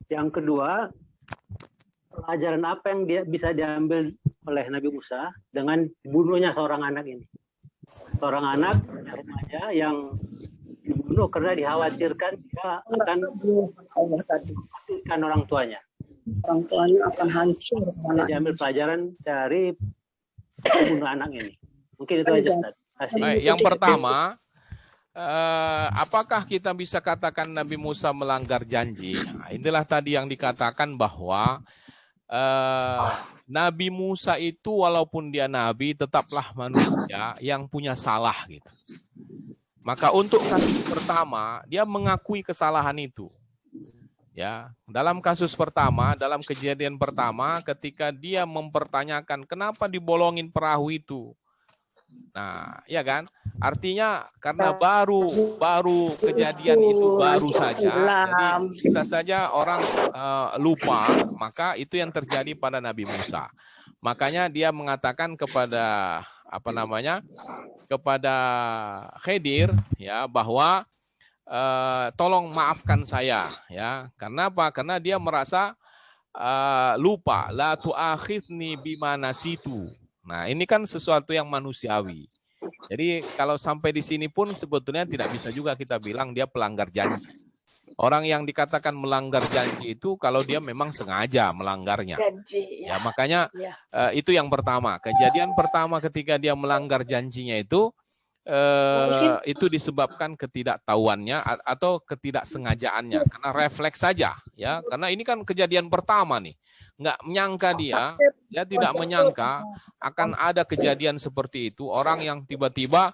Yang kedua, pelajaran apa yang bisa diambil oleh Nabi Musa dengan dibunuhnya seorang anak ini? Seorang anak remaja yang dibunuh karena dikhawatirkan dia akan menghancurkan orang tuanya. Orang tuanya akan hancur. Diambil pelajaran dari pembunuh anak ini. Mungkin itu aja. Baik, yang pertama, apakah kita bisa katakan Nabi Musa melanggar janji? Nah, inilah tadi yang dikatakan bahwa Nabi Musa itu walaupun dia nabi tetaplah manusia yang punya salah gitu. Maka untuk kasus pertama dia mengakui kesalahan itu. Ya, dalam kasus pertama, dalam kejadian pertama ketika dia mempertanyakan kenapa dibolongin perahu itu. Nah, ya kan? Artinya karena baru kejadian itu baru saja, jadi bisa saja orang lupa, maka itu yang terjadi pada Nabi Musa. Makanya dia mengatakan kepada kepada Khidir ya bahwa tolong maafkan saya ya. Karena apa? Karena dia merasa lupa, la tu'akhidni bima nasitu. Nah, ini kan sesuatu yang manusiawi. Jadi kalau sampai di sini pun sebetulnya tidak bisa juga kita bilang dia pelanggar janji. Orang yang dikatakan melanggar janji itu kalau dia memang sengaja melanggarnya. Ya, makanya itu yang pertama. Kejadian pertama ketika dia melanggar janjinya itu disebabkan ketidaktahuannya atau ketidaksengajaannya karena refleks saja ya, karena ini kan kejadian pertama nih, nggak menyangka dia tidak menyangka akan ada kejadian seperti itu, orang yang tiba-tiba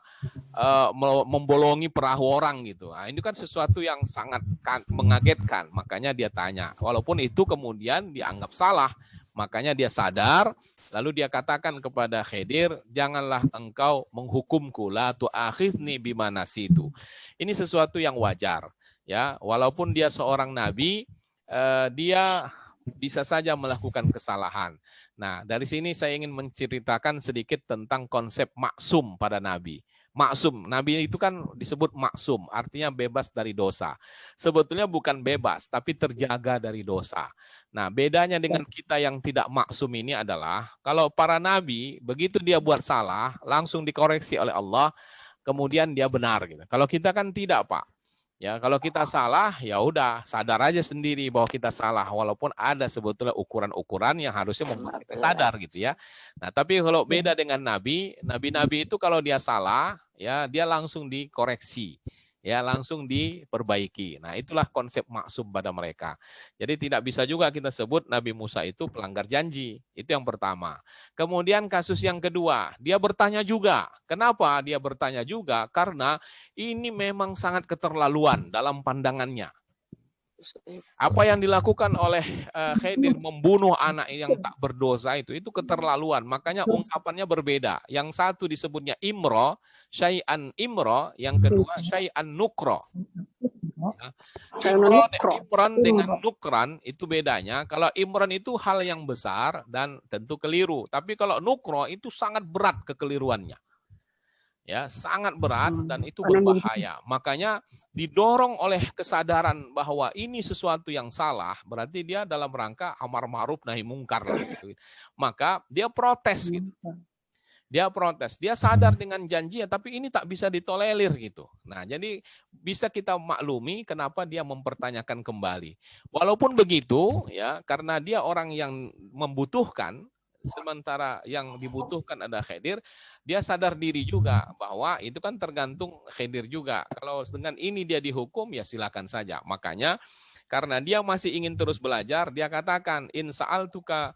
membolongi perahu orang gitu. Nah, ini kan sesuatu yang sangat mengagetkan, makanya dia tanya, walaupun itu kemudian dianggap salah, makanya dia sadar. Lalu dia katakan kepada Khidir, janganlah engkau menghukumku, la tu'akhidni bima nasitu. Ini sesuatu yang wajar, ya. Walaupun dia seorang nabi, dia bisa saja melakukan kesalahan. Nah, dari sini saya ingin menceritakan sedikit tentang konsep maksum pada nabi. Maksum, nabi itu kan disebut maksum, artinya bebas dari dosa. Sebetulnya bukan bebas, tapi terjaga dari dosa. Nah, bedanya dengan kita yang tidak maksum ini adalah kalau para nabi begitu dia buat salah langsung dikoreksi oleh Allah, kemudian dia benar gitu. Kalau kita kan tidak, Pak. Ya, kalau kita salah ya udah sadar aja sendiri bahwa kita salah, walaupun ada sebetulnya ukuran-ukuran yang harusnya membuat kita sadar gitu ya. Nah, tapi kalau beda dengan nabi-nabi itu kalau dia salah ya dia langsung dikoreksi. Ya, langsung diperbaiki. Nah, itulah konsep maksum pada mereka. Jadi tidak bisa juga kita sebut Nabi Musa itu pelanggar janji. Itu yang pertama. Kemudian kasus yang kedua, dia bertanya juga. Kenapa dia bertanya juga? Karena ini memang sangat keterlaluan dalam pandangannya. Apa yang dilakukan oleh Khidir membunuh anak yang tak berdosa itu keterlaluan. Makanya ungkapannya berbeda. Yang satu disebutnya imro, syai'an imro, yang kedua syai'an nukro. Imron dengan nukran itu bedanya. Kalau imron itu hal yang besar dan tentu keliru. Tapi kalau nukro itu sangat berat kekeliruannya. Ya, sangat berat dan itu berbahaya. Makanya didorong oleh kesadaran bahwa ini sesuatu yang salah, berarti dia dalam rangka amar ma'ruf nahi mungkar lah gitu. Maka dia protes gitu. Dia protes, dia sadar dengan janji, tapi ini tak bisa ditolerir gitu. Nah, jadi bisa kita maklumi kenapa dia mempertanyakan kembali. Walaupun begitu, ya, karena dia orang yang membutuhkan, sementara yang dibutuhkan ada Khidir, dia sadar diri juga bahwa itu kan tergantung Khidir juga. Kalau dengan ini dia dihukum, ya silakan saja. Makanya karena dia masih ingin terus belajar, dia katakan in sa'altuka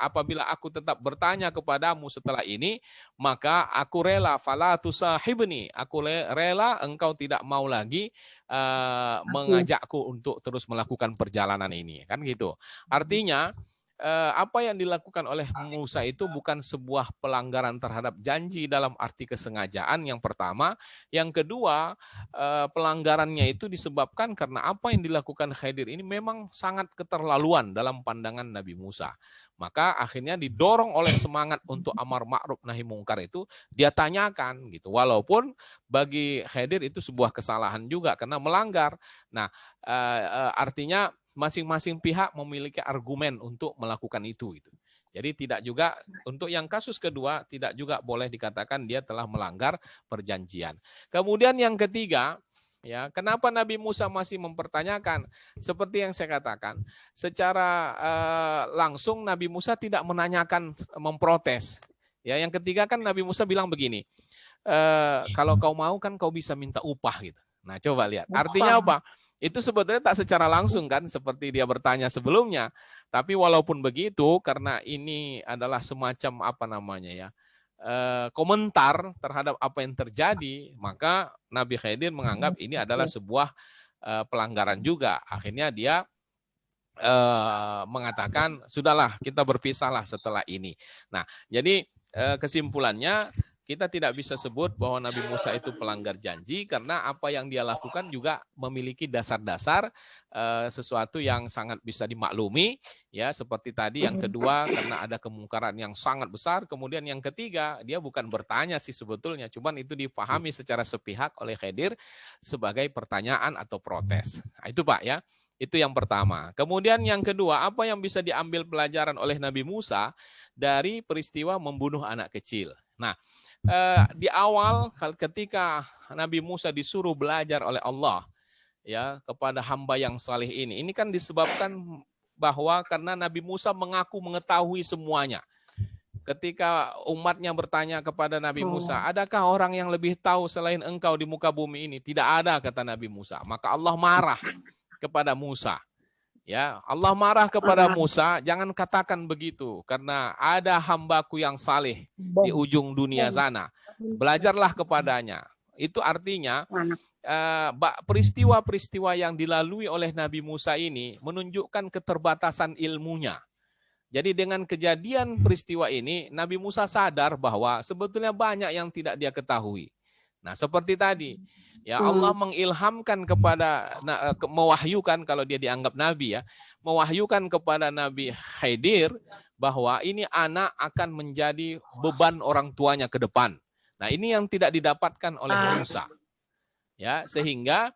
apabila aku tetap bertanya kepadamu setelah ini, maka aku rela fala tusahibni, aku rela engkau tidak mau lagi mengajakku untuk terus melakukan perjalanan ini, kan gitu. Artinya apa yang dilakukan oleh Musa itu bukan sebuah pelanggaran terhadap janji dalam arti kesengajaan yang pertama. Yang kedua, pelanggarannya itu disebabkan karena apa yang dilakukan Khidir ini memang sangat keterlaluan dalam pandangan Nabi Musa. Maka akhirnya didorong oleh semangat untuk amar ma'ruf nahi mungkar itu dia tanyakan gitu. Walaupun bagi Khidir itu sebuah kesalahan juga karena melanggar. Nah, artinya masing-masing pihak memiliki argumen untuk melakukan itu. Jadi tidak juga untuk yang kasus kedua tidak juga boleh dikatakan dia telah melanggar perjanjian. Kemudian yang ketiga, ya, kenapa Nabi Musa masih mempertanyakan? Seperti yang saya katakan, secara langsung Nabi Musa tidak menanyakan, memprotes. Ya, yang ketiga kan Nabi Musa bilang begini, kalau kau mau kan kau bisa minta upah gitu. Nah, coba lihat. Artinya apa? Itu sebetulnya tak secara langsung kan, seperti dia bertanya sebelumnya. Tapi walaupun begitu, karena ini adalah semacam komentar terhadap apa yang terjadi, maka Nabi Khidir menganggap ini adalah sebuah pelanggaran juga. Akhirnya dia mengatakan sudahlah kita berpisahlah setelah ini. Nah, jadi kesimpulannya kita tidak bisa sebut bahwa Nabi Musa itu pelanggar janji karena apa yang dia lakukan juga memiliki dasar-dasar sesuatu yang sangat bisa dimaklumi, ya, seperti tadi. Yang kedua karena ada kemungkaran yang sangat besar, kemudian yang ketiga dia bukan bertanya sih sebetulnya, cuman itu dipahami secara sepihak oleh Khidir sebagai pertanyaan atau protes. Nah, itu Pak ya. Itu yang pertama. Kemudian yang kedua, apa yang bisa diambil pelajaran oleh Nabi Musa dari peristiwa membunuh anak kecil. Nah, di awal ketika Nabi Musa disuruh belajar oleh Allah ya kepada hamba yang saleh ini kan disebabkan bahwa karena Nabi Musa mengaku mengetahui semuanya. Ketika umatnya bertanya kepada Nabi Musa, adakah orang yang lebih tahu selain engkau di muka bumi ini? Tidak ada, kata Nabi Musa. Maka Allah marah kepada Musa. Ya, Allah marah kepada Musa, jangan katakan begitu karena ada hambaku yang saleh di ujung dunia sana. Belajarlah kepadanya. Itu artinya peristiwa-peristiwa yang dilalui oleh Nabi Musa ini menunjukkan keterbatasan ilmunya. Jadi dengan kejadian peristiwa ini, Nabi Musa sadar bahwa sebetulnya banyak yang tidak dia ketahui. Nah, seperti tadi, ya Allah mengilhamkan kepada, mewahyukan kalau dia dianggap nabi ya, mewahyukan kepada Nabi Khidir bahwa ini anak akan menjadi beban orang tuanya ke depan. Nah, ini yang tidak didapatkan oleh Musa. Ya, sehingga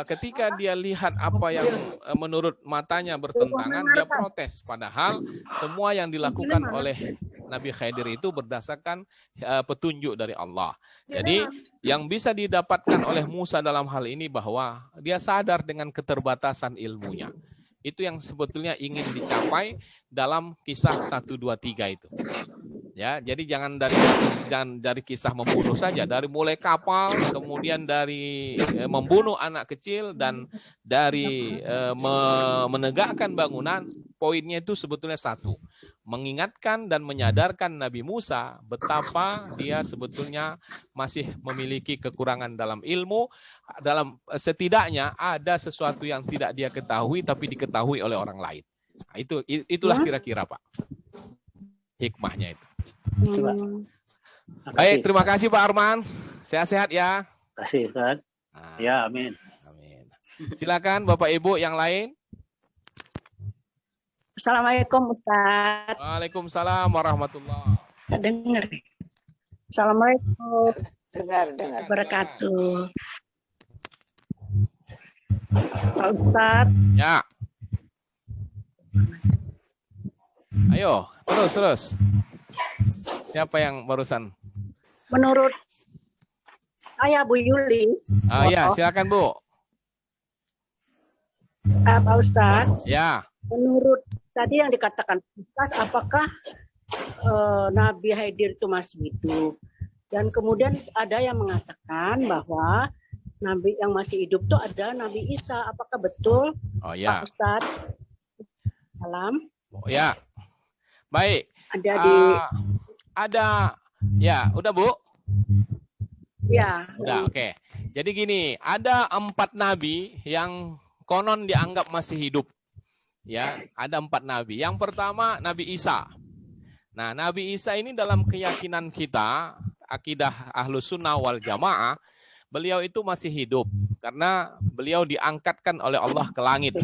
ketika dia lihat apa yang menurut matanya bertentangan, dia protes. Padahal semua yang dilakukan oleh Nabi Khidir itu berdasarkan petunjuk dari Allah. Jadi yang bisa didapatkan oleh Musa dalam hal ini bahwa dia sadar dengan keterbatasan ilmunya. Itu yang sebetulnya ingin dicapai dalam kisah 1, 2, 3 itu. Ya, jadi jangan dari kisah membunuh saja, dari mulai kapal, kemudian dari membunuh anak kecil dan dari menegakkan bangunan, poinnya itu sebetulnya satu. Mengingatkan dan menyadarkan Nabi Musa betapa dia sebetulnya masih memiliki kekurangan dalam ilmu, dalam setidaknya ada sesuatu yang tidak dia ketahui tapi diketahui oleh orang lain. Nah, itulah kira-kira Pak hikmahnya itu. Baik, terima kasih Pak Arman. Sehat-sehat ya. Terima kasih Ustaz. Ya, amin. Amin. Silakan Bapak Ibu yang lain. Assalamualaikum Ustaz. Waalaikumsalam warahmatullahi wabarakatuh. Dengar. Assalamualaikum. Dengar. Wabarakatuh. Pak Ustaz. Ya. Ayo, terus. Siapa yang barusan? Menurut saya Bu Yuli. Ya, silakan Bu. Pak Ustaz. Ya. Menurut tadi yang dikatakan Ustaz, apakah Nabi Khidir itu masih hidup? Dan kemudian ada yang mengatakan bahwa Nabi yang masih hidup itu ada Nabi Isa. Apakah betul? Oh ya. Pak Ustaz. Salam. Oh ya. Baik. Ada ya, udah Bu? Ya. Udah, oke. Jadi gini, ada 4 nabi yang konon dianggap masih hidup. Ya, ada 4 nabi. Yang pertama Nabi Isa. Nah, Nabi Isa ini dalam keyakinan kita, akidah Ahlus Sunnah wal Jamaah, beliau itu masih hidup karena beliau diangkatkan oleh Allah ke langit.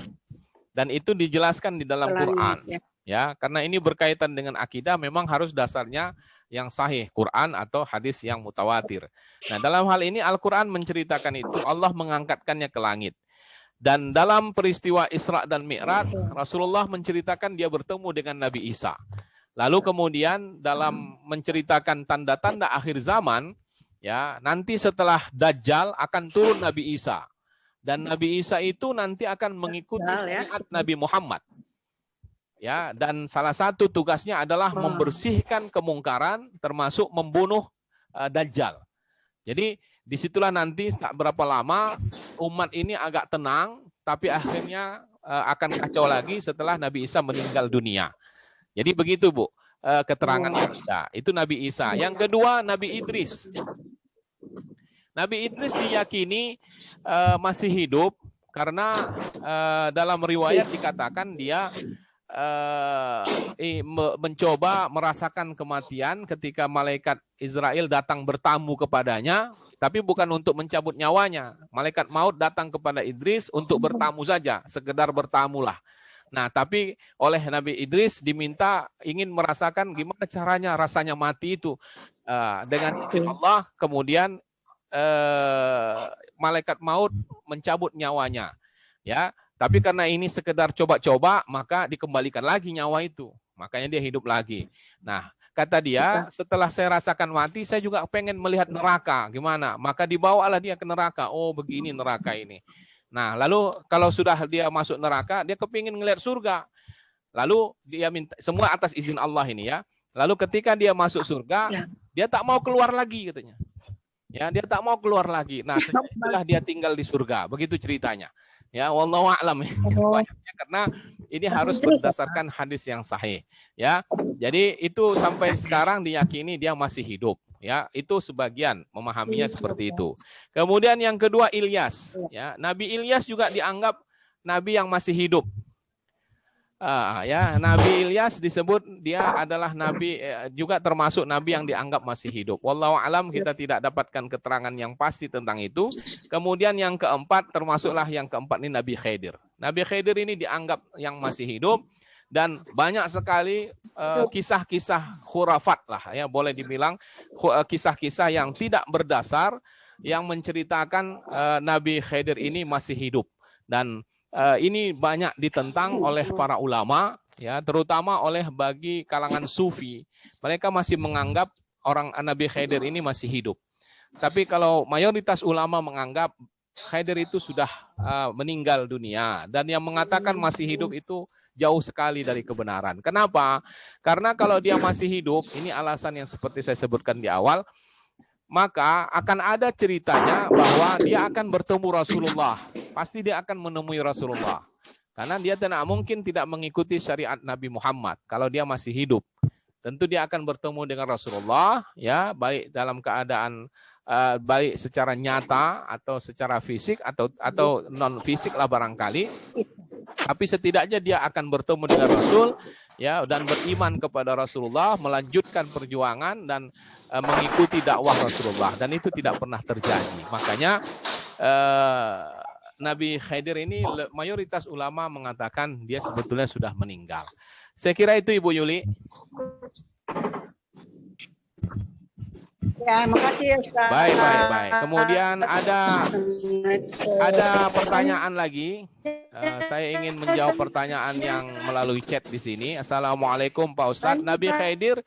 Dan itu dijelaskan di dalam Quran. Ya, karena ini berkaitan dengan akidah, memang harus dasarnya yang sahih, Quran atau hadis yang mutawatir. Nah, dalam hal ini Al-Quran menceritakan itu, Allah mengangkatkannya ke langit. Dan dalam peristiwa Isra dan Mi'raj, Rasulullah menceritakan dia bertemu dengan Nabi Isa. Lalu kemudian dalam menceritakan tanda-tanda akhir zaman, ya, nanti setelah Dajjal akan turun Nabi Isa. Dan Nabi Isa itu nanti akan mengikuti syariat Nabi Muhammad. Ya, dan salah satu tugasnya adalah membersihkan kemungkaran, termasuk membunuh Dajjal. Jadi disitulah nanti tak berapa lama umat ini agak tenang, tapi akhirnya akan kacau lagi setelah Nabi Isa meninggal dunia. Jadi begitu Bu, keterangannya ada. Itu Nabi Isa. Yang kedua Nabi Idris. Nabi Idris diyakini masih hidup, Karena dalam riwayat dikatakan dia mencoba merasakan kematian ketika malaikat Israel datang bertamu kepadanya, tapi bukan untuk mencabut nyawanya. Malaikat maut datang kepada Idris untuk bertamu saja, sekedar bertamulah. Nah, tapi oleh Nabi Idris diminta ingin merasakan gimana caranya rasanya mati itu. Dengan izin Allah, kemudian malaikat maut mencabut nyawanya. Ya, tapi karena ini sekedar coba-coba, maka dikembalikan lagi nyawa itu. Makanya dia hidup lagi. Nah, kata dia, setelah saya rasakan mati, saya juga pengen melihat neraka. Gimana? Maka dibawalah dia ke neraka. Oh, begini neraka ini. Nah, lalu kalau sudah dia masuk neraka, dia kepingin ngelihat surga. Lalu dia minta, semua atas izin Allah ini ya. Lalu ketika dia masuk surga, dia tak mau keluar lagi katanya. Ya, dia tak mau keluar lagi. Nah, setelah dia tinggal di surga. Begitu ceritanya. Ya, wallahu a'lam. Karena ini harus berdasarkan hadis yang sahih. Ya, jadi itu sampai sekarang diyakini dia masih hidup. Ya, itu sebagian memahaminya seperti itu. Kemudian yang kedua Ilyas. Ya, Nabi Ilyas juga dianggap nabi yang masih hidup. Ya, Nabi Ilyas disebut dia adalah nabi juga termasuk nabi yang dianggap masih hidup. Wallahu alam, kita tidak dapatkan keterangan yang pasti tentang itu. Kemudian yang keempat, termasuklah yang keempat ini Nabi Khidir. Nabi Khidir ini dianggap yang masih hidup dan banyak sekali kisah-kisah khurafat lah ya, boleh dibilang kisah-kisah yang tidak berdasar yang menceritakan Nabi Khidir ini masih hidup. Dan ini banyak ditentang oleh para ulama, ya, terutama oleh bagi kalangan sufi. Mereka masih menganggap orang Nabi Khidir ini masih hidup. Tapi kalau mayoritas ulama menganggap Khidir itu sudah meninggal dunia, dan yang mengatakan masih hidup itu jauh sekali dari kebenaran. Kenapa? Karena kalau dia masih hidup, ini alasan yang seperti saya sebutkan di awal, maka akan ada ceritanya bahwa dia akan bertemu Rasulullah. Pasti dia akan menemui Rasulullah. Karena dia tidak mungkin tidak mengikuti syariat Nabi Muhammad kalau dia masih hidup. Tentu dia akan bertemu dengan Rasulullah, ya, baik dalam keadaan baik secara nyata atau secara fisik atau non fisik lah barangkali. Tapi setidaknya dia akan bertemu dengan Rasul, ya, dan beriman kepada Rasulullah, melanjutkan perjuangan dan mengikuti dakwah Rasulullah, dan itu tidak pernah terjadi. Makanya Nabi Khidir ini mayoritas ulama mengatakan dia sebetulnya sudah meninggal. Saya kira itu Ibu Yuli. Ya, makasih Ustaz. Baik. Kemudian ada pertanyaan lagi. Saya ingin menjawab pertanyaan yang melalui chat di sini. Assalamualaikum Pak Ustadz. Nabi Khidir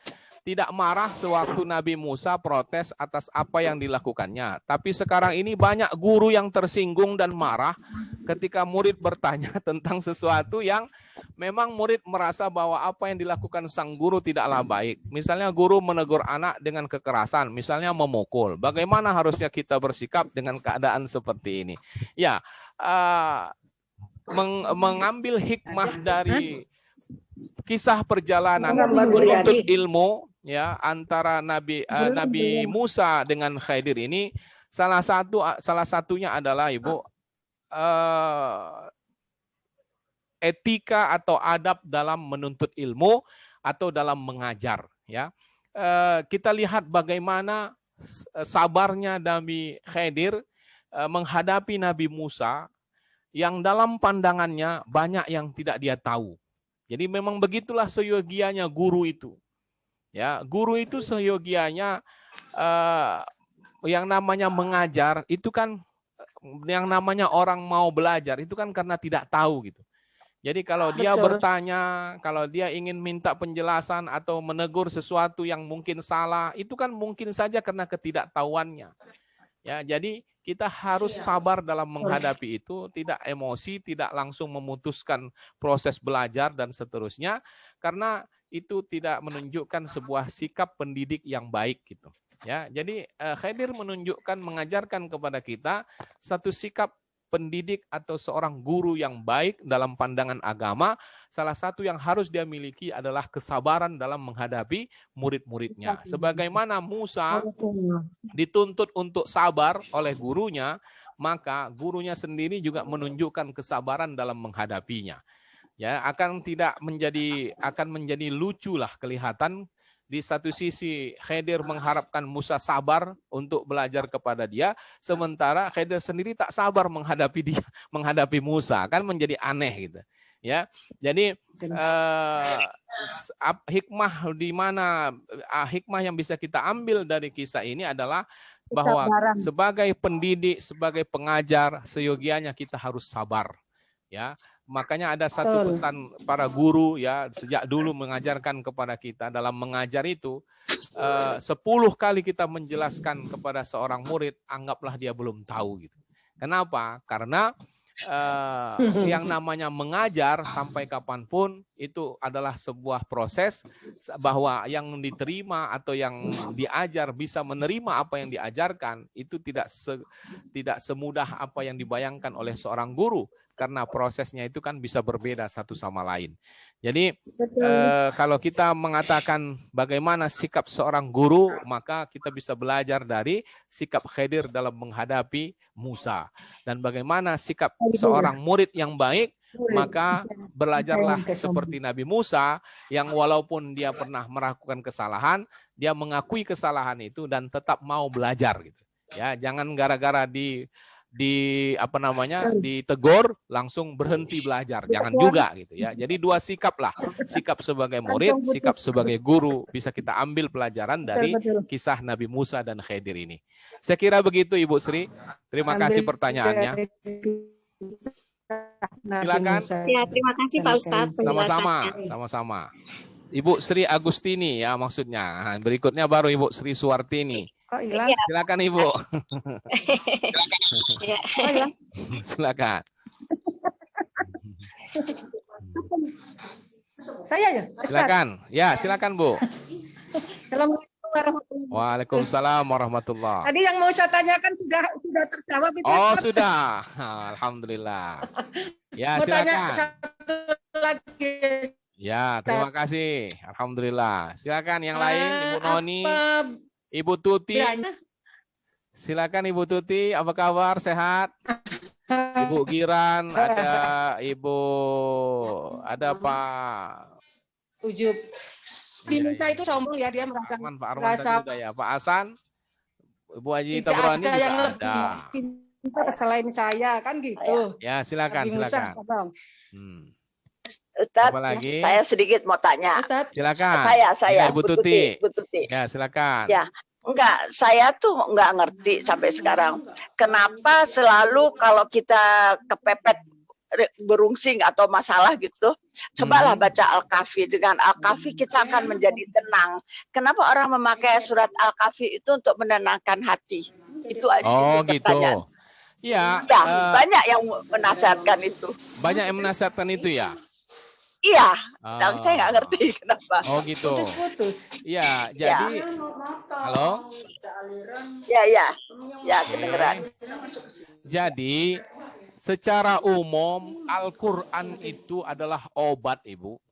tidak marah sewaktu Nabi Musa protes atas apa yang dilakukannya. Tapi sekarang ini banyak guru yang tersinggung dan marah ketika murid bertanya tentang sesuatu yang memang murid merasa bahwa apa yang dilakukan sang guru tidaklah baik. Misalnya guru menegur anak dengan kekerasan, misalnya memukul. Bagaimana harusnya kita bersikap dengan keadaan seperti ini? Ya, mengambil hikmah dari kisah perjalanan menuntut ilmu, ya, antara Nabi Musa dengan Khidir ini, salah satunya adalah Ibu etika atau adab dalam menuntut ilmu atau dalam mengajar, ya. Kita lihat bagaimana sabarnya Nabi Khidir menghadapi Nabi Musa yang dalam pandangannya banyak yang tidak dia tahu. Jadi memang begitulah seyogianya guru itu. Ya, guru itu seyogianya yang namanya mengajar itu kan, yang namanya orang mau belajar itu kan karena tidak tahu gitu. Jadi kalau dia bertanya, kalau dia ingin minta penjelasan atau menegur sesuatu yang mungkin salah, itu kan mungkin saja karena ketidaktahuannya. Ya, jadi kita harus sabar dalam menghadapi itu, tidak emosi, tidak langsung memutuskan proses belajar dan seterusnya, karena itu tidak menunjukkan sebuah sikap pendidik yang baik gitu. Ya, jadi Khidir menunjukkan, mengajarkan kepada kita satu sikap pendidik atau seorang guru yang baik dalam pandangan agama. Salah satu yang harus dia miliki adalah kesabaran dalam menghadapi murid-muridnya. Sebagaimana Musa dituntut untuk sabar oleh gurunya, maka gurunya sendiri juga menunjukkan kesabaran dalam menghadapinya. Ya, akan menjadi lucu lah kelihatan. Di satu sisi Khidir mengharapkan Musa sabar untuk belajar kepada dia, sementara Khidir sendiri tak sabar menghadapi Musa, kan menjadi aneh gitu. Ya, jadi hikmah yang bisa kita ambil dari kisah ini adalah bahwa sebagai pendidik, sebagai pengajar, seyogianya kita harus sabar. Ya, makanya ada satu pesan para guru ya sejak dulu mengajarkan kepada kita dalam mengajar itu 10 kali kita menjelaskan kepada seorang murid, anggaplah dia belum tahu gitu. Kenapa? Karena yang namanya mengajar sampai kapanpun itu adalah sebuah proses, bahwa yang diterima atau yang diajar bisa menerima apa yang diajarkan itu tidak semudah apa yang dibayangkan oleh seorang guru, karena prosesnya itu kan bisa berbeda satu sama lain. Jadi kalau kita mengatakan bagaimana sikap seorang guru, maka kita bisa belajar dari sikap Khidir dalam menghadapi Musa. Dan bagaimana sikap seorang murid yang baik, maka belajarlah seperti Nabi Musa yang walaupun dia pernah melakukan kesalahan, dia mengakui kesalahan itu dan tetap mau belajar gitu. Ya, jangan gara-gara ditegur langsung berhenti belajar, jangan juga gitu ya. Jadi dua sikap lah, sikap sebagai murid, sikap sebagai guru, bisa kita ambil pelajaran dari kisah Nabi Musa dan Khidir ini. Saya kira begitu Ibu Sri. Terima kasih pertanyaannya. Silakan. Ya, terima kasih Pak Ustadz. Sama-sama. Ibu Sri Agustini ya maksudnya. Berikutnya baru Ibu Sri Suwartini. Kok hilang? Silakan Ibu. Ya. Silakan. Saya ya? Silakan. Ya, silakan Bu. Assalamualaikum warahmatullahi. Waalaikumsalam warahmatullahi. Tadi yang mau saya tanyakan sudah terjawab itu. Oh, sudah. Alhamdulillah. Ya, mau tanya silakan. satu lagi. Ya, terima kasih. Alhamdulillah. Silakan yang lain, Ibu Noni, Ibu Tuti. Silakan Ibu Tuti, apa kabar? Sehat? Ibu Giran, ada Pak Ujub. Musa itu sombong ya, dia merasa Pak Arman juga ya. Pak Hasan, Ibu Haji Tabrani juga yang ada. Pintar selain saya kan gitu. Ya, silakan. Ustadz, apalagi? saya sedikit mau tanya. Ustadz. Silakan. Saya, Ibu Tuti. Ya, silakan. Ya, enggak, saya tuh enggak ngerti sampai sekarang. Kenapa selalu kalau kita kepepet berungsing atau masalah gitu, cobalah baca Al-Kahfi. Dengan Al-Kahfi kita akan menjadi tenang. Kenapa orang memakai surat Al-Kahfi itu untuk menenangkan hati? Itu aja. Oh, gitu. Iya. Banyak yang menasihatkan itu. Banyak yang menasihatkan itu ya? Iya, saya nggak ngerti kenapa. Oh gitu. Putus. Iya, jadi halo. Ya, kedengeran. Jadi secara umum Al-Qur'an itu adalah obat, Ibu.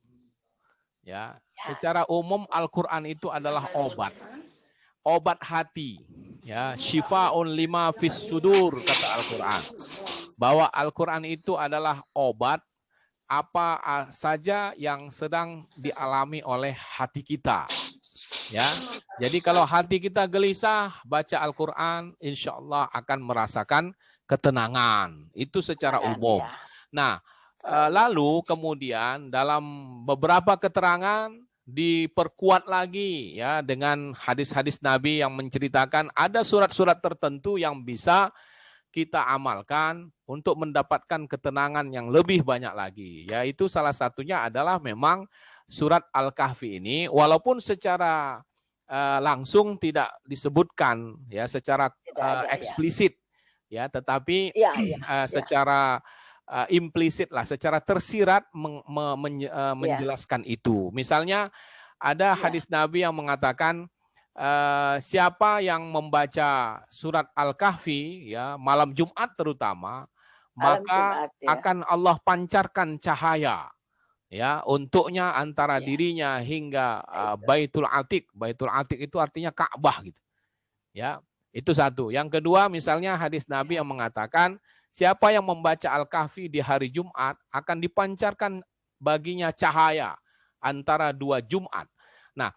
Ya, secara umum Al-Qur'an itu adalah obat. Obat hati. Ya, syifaun lima fis sudur kata Al-Qur'an. Bahwa Al-Qur'an itu adalah obat apa saja yang sedang dialami oleh hati kita. Ya, jadi kalau hati kita gelisah, baca Al-Quran, insya Allah akan merasakan ketenangan. Itu secara umum. Nah, lalu kemudian dalam beberapa keterangan diperkuat lagi ya dengan hadis-hadis Nabi yang menceritakan ada surat-surat tertentu yang bisa kita amalkan untuk mendapatkan ketenangan yang lebih banyak lagi. Yaitu salah satunya adalah memang surat Al-Kahfi ini, walaupun secara langsung tidak disebutkan ya secara eksplisit ya, tetapi secara implisit lah, secara tersirat menjelaskan itu. Misalnya ada hadis Nabi yang mengatakan siapa yang membaca surat Al-Kahfi ya malam Jumat terutama, maka akan Allah pancarkan cahaya ya untuknya antara dirinya hingga Baitul Atiq. Baitul Atiq itu artinya Ka'bah gitu. Ya, Itu satu. Yang kedua, misalnya hadis Nabi yang mengatakan, siapa yang membaca Al-Kahfi di hari Jumat akan dipancarkan baginya cahaya antara 2 Jumat. Nah,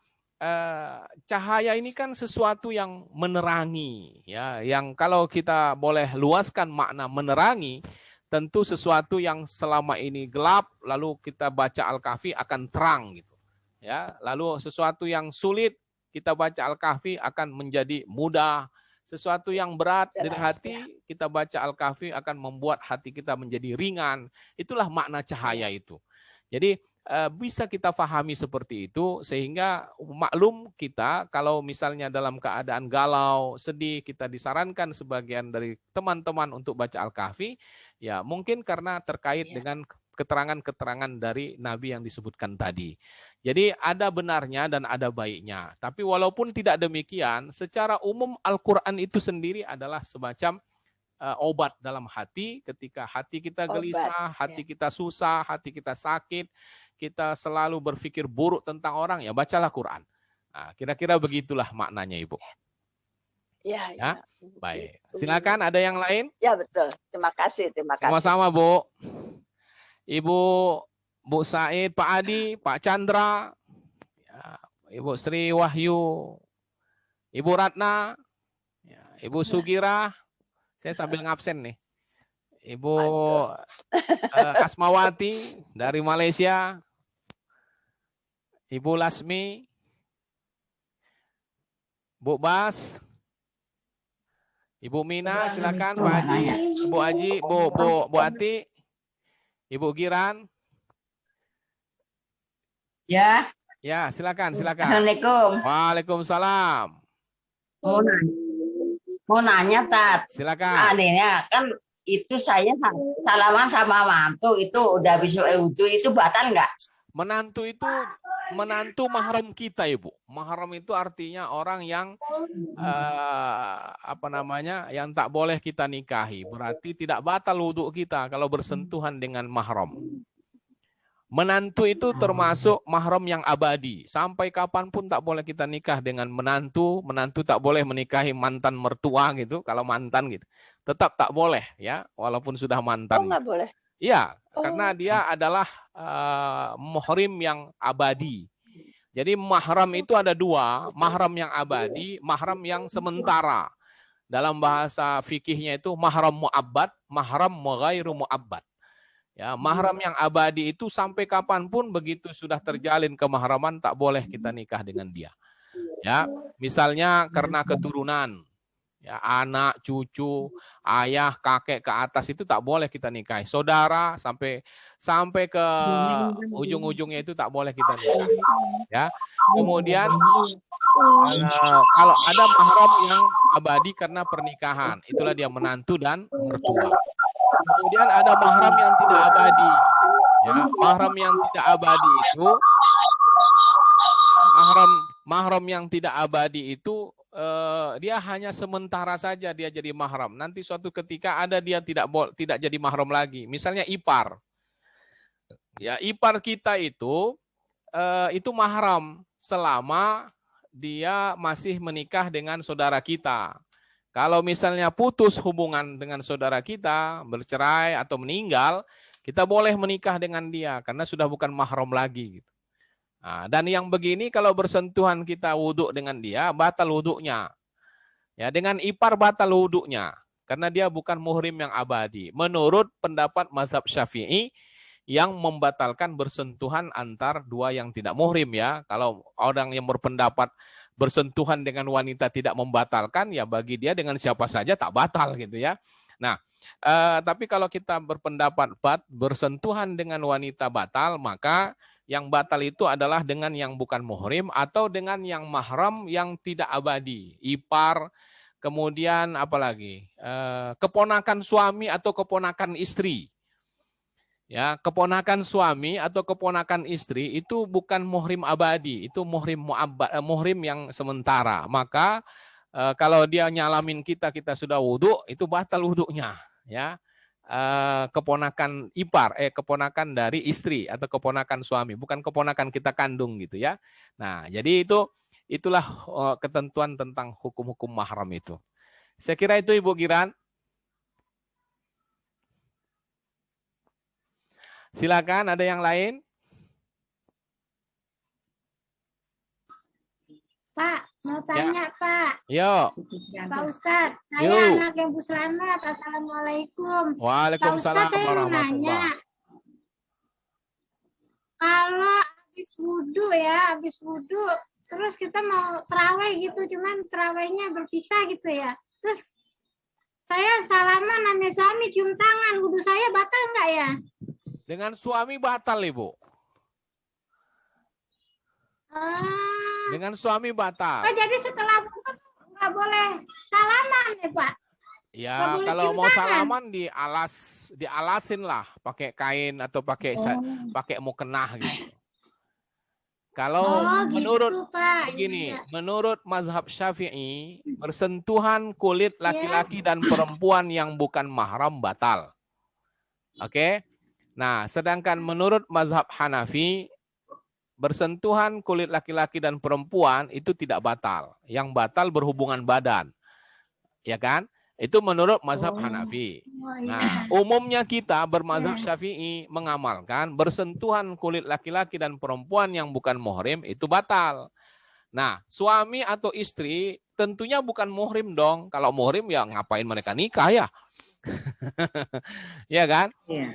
cahaya ini kan sesuatu yang menerangi, ya, yang kalau kita boleh luaskan makna menerangi, tentu sesuatu yang selama ini gelap, lalu kita baca Al-Kahfi akan terang gitu. Ya, lalu sesuatu yang sulit kita baca Al-Kahfi akan menjadi mudah. Sesuatu yang berat dari hati, kita baca Al-Kahfi akan membuat hati kita menjadi ringan. Itulah makna cahaya itu. Jadi bisa kita pahami seperti itu, sehingga maklum kita kalau misalnya dalam keadaan galau, sedih, kita disarankan sebagian dari teman-teman untuk baca Al-Kahfi, ya mungkin karena terkait dengan keterangan-keterangan dari Nabi yang disebutkan tadi. Jadi ada benarnya dan ada baiknya. Tapi walaupun tidak demikian, secara umum Al-Quran itu sendiri adalah semacam obat dalam hati. Ketika hati kita gelisah, hati kita susah, hati kita sakit, kita selalu berpikir buruk tentang orang, ya bacalah Quran. Nah, kira-kira begitulah maknanya, Ibu. Ya, baik. Silakan, ada yang lain? Ya, betul. Terima kasih. Sama-sama, Bu. Bu Said, Pak Adi, Pak Chandra, ya, Ibu Sri Wahyu, Ibu Ratna, ya, Ibu Sugira, saya sambil ngabsen nih. Ibu Asmawati dari Malaysia, Ibu Lasmi, Bu Bas, Ibu Mina, silakan Pak Haji, Bu Haji, Bu Ati, Ibu Giran. Ya. Ya, silakan. Assalamualaikum. Waalaikumsalam. Mau nanya, Tat. Silakan. Adanya kan itu saya salaman sama mantu itu udah bisa wudhu, itu batal nggak? Menantu mahram kita, Ibu. Mahram itu artinya orang yang yang tak boleh kita nikahi. Berarti tidak batal wudhu kita kalau bersentuhan dengan mahram. Menantu itu termasuk mahram yang abadi. Sampai kapanpun tak boleh kita nikah dengan menantu. Menantu tak boleh menikahi mantan mertua gitu. Kalau mantan gitu, tetap tak boleh ya, walaupun sudah mantan. Oh, nggak boleh. Iya, karena dia adalah muhrim yang abadi. Jadi mahram itu ada 2, mahram yang abadi, mahram yang sementara. Dalam bahasa fikihnya itu mahram mu'abbad, mahram ghairu mu'abbad. Ya, mahram yang abadi itu sampai kapanpun begitu sudah terjalin kemahraman tak boleh kita nikah dengan dia. Ya, misalnya karena keturunan, ya anak, cucu, ayah, kakek ke atas itu tak boleh kita nikahi. Saudara sampai ke ujung-ujungnya itu tak boleh kita nikahi. Ya. Kemudian kalau ada mahram yang abadi karena pernikahan, itulah dia menantu dan mertua. Kemudian ada mahram yang tidak abadi. Ya, mahram yang tidak abadi itu mahram yang tidak abadi itu dia hanya sementara saja dia jadi mahram. Nanti suatu ketika ada dia tidak jadi mahram lagi. Misalnya ipar. Ya, ipar kita itu mahram selama dia masih menikah dengan saudara kita. Kalau misalnya putus hubungan dengan saudara kita, bercerai atau meninggal, kita boleh menikah dengan dia karena sudah bukan mahram lagi. Gitu. Nah, dan yang begini kalau bersentuhan kita wudhu dengan dia, batal wudhunya. Ya, dengan ipar batal wudhunya karena dia bukan muhrim yang abadi. Menurut pendapat mazhab Syafi'i yang membatalkan bersentuhan antar 2 yang tidak muhrim ya. Kalau orang yang berpendapat bersentuhan dengan wanita tidak membatalkan, ya bagi dia dengan siapa saja tak batal gitu ya. Nah, tapi kalau kita berpendapat bersentuhan dengan wanita batal, maka yang batal itu adalah dengan yang bukan muhrim atau dengan yang mahram yang tidak abadi. Ipar, kemudian apalagi keponakan suami atau keponakan istri. Ya, keponakan suami atau keponakan istri itu bukan muhrim abadi, itu muhrim yang sementara. Maka kalau dia nyalamin kita sudah wudhu, itu batal wudhunya. Ya, keponakan ipar, keponakan dari istri atau keponakan suami, bukan keponakan kita kandung gitu ya. Nah, jadi itulah ketentuan tentang hukum-hukum mahram itu. Saya kira itu Ibu Giran. Silakan, ada yang lain? Pak, mau tanya Pak. Yo. Pak Ustadz, saya Yo. anak yang Bu Selamat. Assalamualaikum. Pak Waalaikumsalam Ustadz, saya mau nanya. Kalau habis wudhu, terus kita mau terawih gitu, cuman terawihnya berpisah gitu ya. Terus saya salaman sama suami cium tangan, wudhu saya batal nggak ya? Dengan suami batal, Ibu. Dengan suami batal. Oh, jadi setelah wudhu nggak boleh salaman ya Pak? Ya, Nggak boleh kalau cium mau tangan? salaman dialasin lah, pakai kain atau pakai mukenah gitu. Kalau menurut Pak. begini, Iya. menurut mazhab Syafi'i, bersentuhan kulit laki-laki dan perempuan yang bukan mahram batal. Oke? Nah, sedangkan menurut mazhab Hanafi, bersentuhan kulit laki-laki dan perempuan itu tidak batal. Yang batal berhubungan badan. Ya kan? Itu menurut mazhab Hanafi. Nah, umumnya kita bermazhab Syafi'i mengamalkan bersentuhan kulit laki-laki dan perempuan yang bukan muhrim itu batal. Nah, suami atau istri tentunya bukan muhrim dong. Kalau muhrim ya ngapain mereka nikah ya? Ya kan? Iya.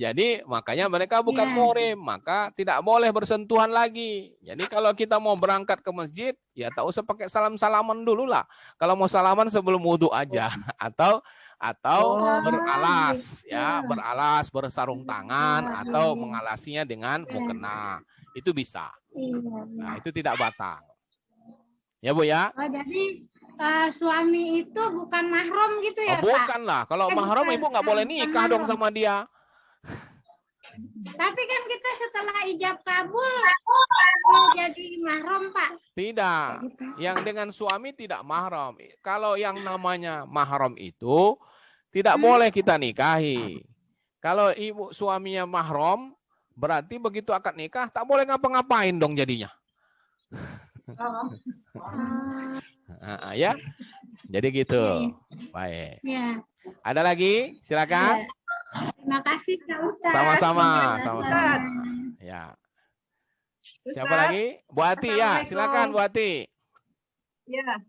Jadi makanya mereka bukan muhrim, maka tidak boleh bersentuhan lagi. Jadi kalau kita mau berangkat ke masjid, ya tak usah pakai salam-salaman dulu lah. Kalau mau salaman sebelum wudhu aja, atau beralas, ya beralas, bersarung tangan, atau mengalasinya dengan mukena, itu bisa. Nah, itu tidak batal. Ya Bu ya. Oh, jadi suami itu bukan mahram gitu ya Pak? Bukan lah. Kalau mahram ibu nggak boleh nikah dong sama dia. Tapi kan kita setelah ijab kabul mau jadi mahram Pak? Tidak. Yang dengan suami tidak mahram. Kalau yang namanya mahram itu tidak boleh kita nikahi. Kalau ibu suaminya mahram, berarti begitu akad nikah tak boleh ngapa-ngapain dong jadinya. Ya, jadi gitu. Baik. Ya. Ada lagi? Silakan. Terima kasih Pak Ustadz. Sama-sama, sama-sama. Ya. Siapa lagi? Bu Ati ya, silakan Bu Ati. Ya.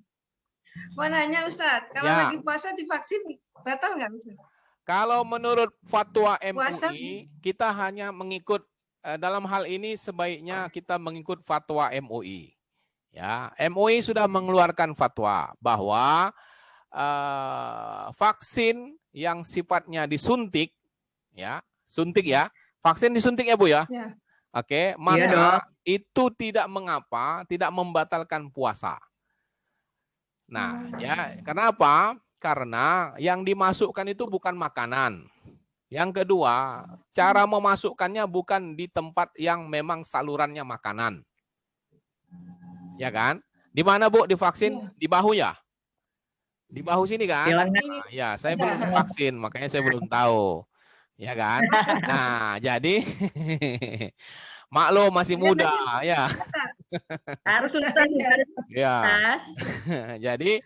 Mau nanya Ustadz, kalau Ya. lagi puasa divaksin batal nggak Ustadz? Kalau menurut fatwa Puasa. MUI, kita hanya mengikut dalam hal ini sebaiknya kita mengikut fatwa MUI. Ya, MUI sudah mengeluarkan fatwa bahwa vaksin yang sifatnya disuntik, ya, suntik ya, vaksin disuntik ya Bu ya. Ya. Oke, maka itu tidak mengapa, tidak membatalkan puasa. Nah, ya, kenapa? Karena yang dimasukkan itu bukan makanan. Yang kedua, cara memasukkannya bukan di tempat yang memang salurannya makanan. Ya kan? Di mana Bu divaksin? Di bahu ya? Di bahu sini kan? Ya, saya belum vaksin, makanya saya belum tahu. Ya kan? Nah, jadi maklum masih muda, ya. Harus Ya. Jadi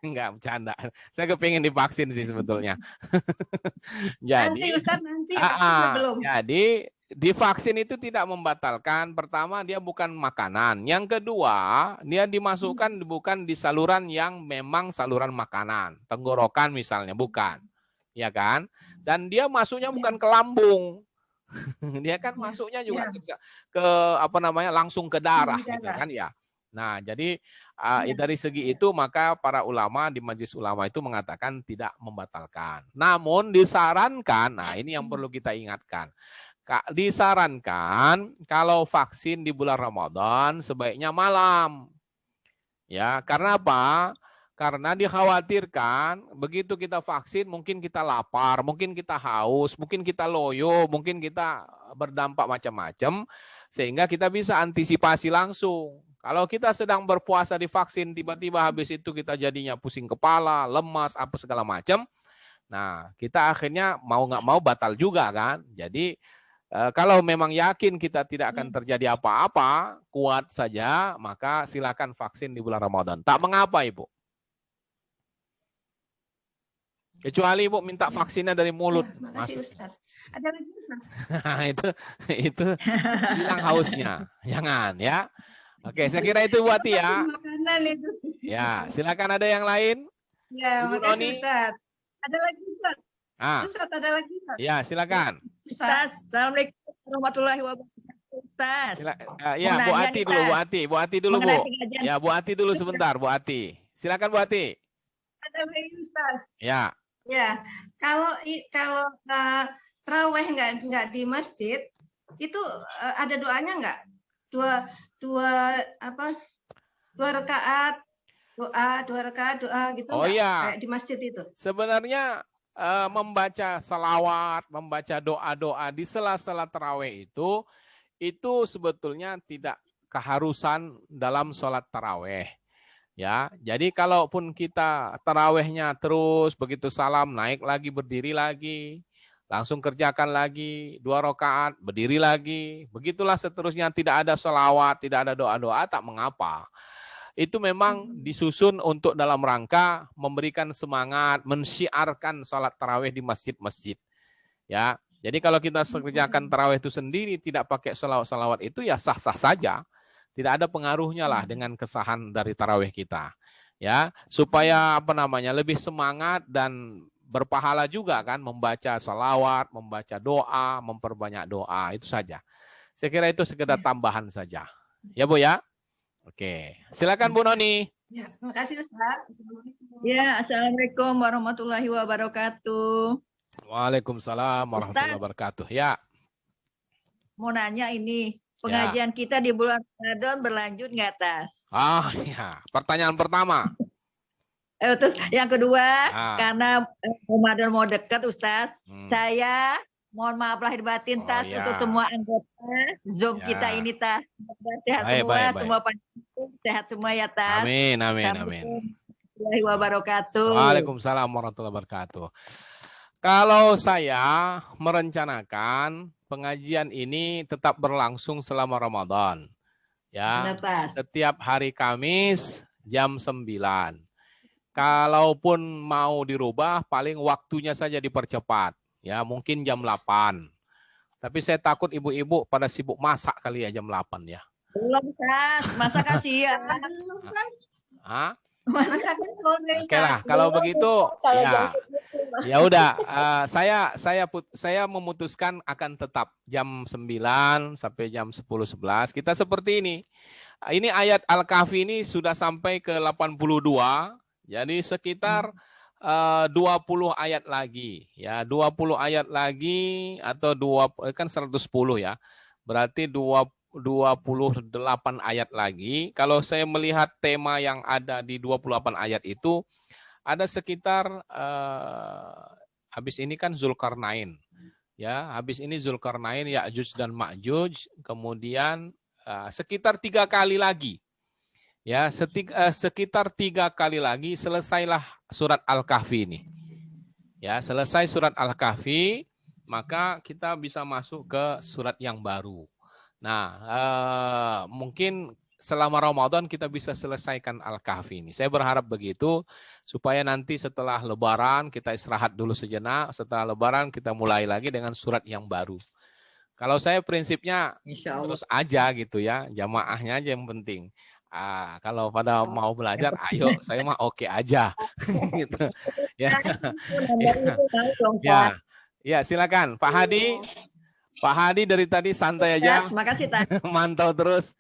enggak bercanda. Saya kepingin divaksin sih sebetulnya. Jadi, Nanti Ustadz, nanti vaksinnya belum. Jadi divaksin itu tidak membatalkan. Pertama, dia bukan makanan. Yang kedua, dia dimasukkan bukan di saluran yang memang saluran makanan, tenggorokan misalnya, bukan, ya kan? Dan dia masuknya bukan ke lambung. Dia kan masuknya juga ke apa namanya langsung ke darah, gitu kan ya. Nah, jadi dari segi itu maka para ulama di Majelis Ulama itu mengatakan tidak membatalkan. Namun disarankan, nah ini yang perlu kita ingatkan. Disarankan kalau vaksin di bulan Ramadan sebaiknya malam. Ya, karena apa? Karena dikhawatirkan begitu kita vaksin mungkin kita lapar, mungkin kita haus, mungkin kita loyo, mungkin kita berdampak macam-macam sehingga kita bisa antisipasi langsung. Kalau kita sedang berpuasa divaksin tiba-tiba habis itu kita jadinya pusing kepala, lemas, apa segala macam. Nah, kita akhirnya mau nggak mau batal juga kan. Jadi kalau memang yakin kita tidak akan terjadi apa-apa, kuat saja, maka silakan vaksin di bulan Ramadan. Tak mengapa, Ibu. Kecuali Ibu minta vaksinnya dari mulut. Makasih Ustaz. Ada lagi Ustaz? itu hilang hausnya. Jangan ya. Oke, saya kira itu Bu Ati ya. Makanan itu. Ya, silakan ada yang lain. Ya, Ibu makasih Noni. Ustaz. Ada lagi Ustaz. Ah, Ustaz, ada lagi Ustaz. ya silakan. Ustaz. Assalamualaikum warahmatullahi wabarakatuh. Ustaz. Ya, Bu Mau nanya Ati nih, dulu, Bu Tas. Ati, Bu Ati dulu, Bu. Mengenai pengajian. Ya, Bu Ati dulu sebentar, Bu Ati. Silakan Bu Ati. Ada lagi Ustaz. Ya. Ya, kalau taraweh nggak di masjid, itu ada doanya nggak? Dua rakaat doa gitu Oh nggak? iya. Kayak di masjid itu. Sebenarnya membaca salawat, membaca doa-doa di sela-sela taraweh itu sebetulnya tidak keharusan dalam sholat taraweh. Ya, jadi kalaupun kita tarawehnya terus begitu salam naik lagi berdiri lagi, langsung kerjakan lagi 2 rakaat berdiri lagi, begitulah seterusnya, tidak ada sholawat, tidak ada doa-doa, tak mengapa. Itu memang disusun untuk dalam rangka memberikan semangat, mensyiarkan sholat taraweh di masjid-masjid. Ya, jadi kalau kita kerjakan taraweh itu sendiri tidak pakai sholawat itu ya sah-sah saja. Tidak ada pengaruhnya lah dengan kesahan dari tarawih kita. Ya, supaya lebih semangat dan berpahala juga kan membaca salawat, membaca doa, memperbanyak doa, itu saja. Saya kira itu sekedar tambahan saja. Ya, Bu ya? Oke. Silakan Bu Noni. Ya, makasih Ustaz. Ya, assalamualaikum warahmatullahi wabarakatuh. Waalaikumsalam warahmatullahi wabarakatuh. Ya. Mau nanya ini, pengajian kita di bulan Ramadan berlanjut nggak, Tas? Ah, ya. Pertanyaan pertama. Terus yang kedua, Ah. karena Ramadan mau dekat, Ustaz, saya mohon maaf lahir batin, Tas, ya. untuk semua anggota Zoom Ya. kita ini, Tas. Semoga sehat Baik, semua, baik. semua panjang sehat semua ya, Tas. Amin, amin, amin. Assalamualaikum warahmatullahi wabarakatuh. Waalaikumsalam warahmatullahi wabarakatuh. Kalau saya merencanakan pengajian ini tetap berlangsung selama Ramadan. Ya. Benar, Tas. Setiap hari Kamis jam 9. Kalaupun mau dirubah paling waktunya saja dipercepat. Ya, mungkin jam 8. Tapi saya takut ibu-ibu pada sibuk masak kali ya jam 8 ya. Belum, Tas. Masa kasihan. Hah? Masakan Oke lah, kalau begitu ya udah, saya memutuskan akan tetap jam 9 sampai jam 10-11 kita seperti ini. Ini ayat Al-Kahfi ini sudah sampai ke 82, jadi sekitar 20 ayat lagi ya, 20 ayat lagi atau 110 ya. Berarti 28 ayat lagi. Kalau saya melihat tema yang ada di 28 ayat itu ada sekitar habis ini kan Zulkarnain. Ya, habis ini Zulkarnain, Ya'juj dan Ma'juj, kemudian sekitar 3 kali lagi. Ya, sekitar 3 kali lagi selesailah surat Al-Kahfi ini. Ya, selesai surat Al-Kahfi, maka kita bisa masuk ke surat yang baru. Nah, mungkin selama Ramadan kita bisa selesaikan Al-Kahfi ini. Saya berharap begitu, supaya nanti setelah Lebaran kita istirahat dulu sejenak, setelah Lebaran kita mulai lagi dengan surat yang baru. Kalau saya prinsipnya terus aja gitu ya, jamaahnya aja yang penting. Kalau pada mau belajar, ayo, saya mah oke aja. Gitu. Ya. Ya, silakan Pak Hadi. Pak Hadi dari tadi santai aja. Terima kasih, Tas. Mantau terus.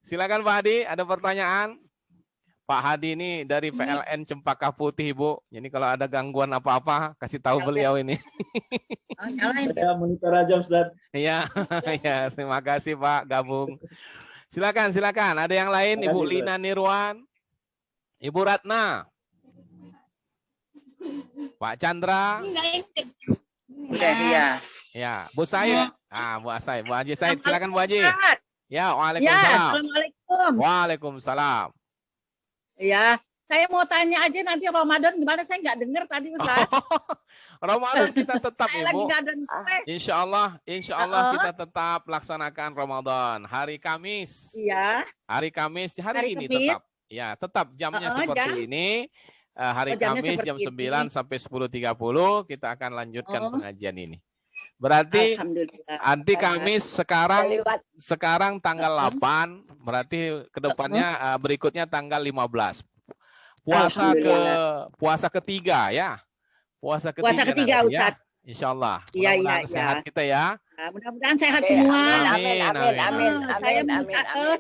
Silakan Pak Hadi, ada pertanyaan? Pak Hadi ini dari PLN Cempaka Putih, Bu. Jadi kalau ada gangguan apa-apa, kasih tahu beliau ini. Saya monitor aja, Ustaz. Iya, ya, terima kasih Pak gabung. Silakan. Ada yang lain? Ibu Lina Nirwan, Ibu Ratna, Pak Chandra. Udah dia. Ya, Bu Said. Bu Said, Bu Haji Said, silakan Bu Haji. Ya, Ya, waalaikumsalam. assalamualaikum. Waalaikumsalam. Ya, saya mau tanya aja nanti Ramadan gimana, saya nggak dengar tadi Ustaz. Ramadan kita tetap Saya lagi Ibu. nggak dengar. Insya Allah kita tetap laksanakan Ramadan hari Kamis. Iya. Hari Kamis hari ini Kamis. tetap. Ya, tetap jamnya seperti jam. ini. hari jamnya Kamis seperti jam 9 ini. sampai 10.30 kita akan lanjutkan Oh. pengajian ini. Berarti Alhamdulillah. nanti Kamis sekarang tanggal 8, berarti kedepannya berikutnya tanggal 15. Puasa ketiga ya. Puasa ketiga nanti, Ustaz. ya. Insyaallah. Iya, Mudah-mudahan sehat kita ya. Nah, mudah-mudahan sehat semua. Amin.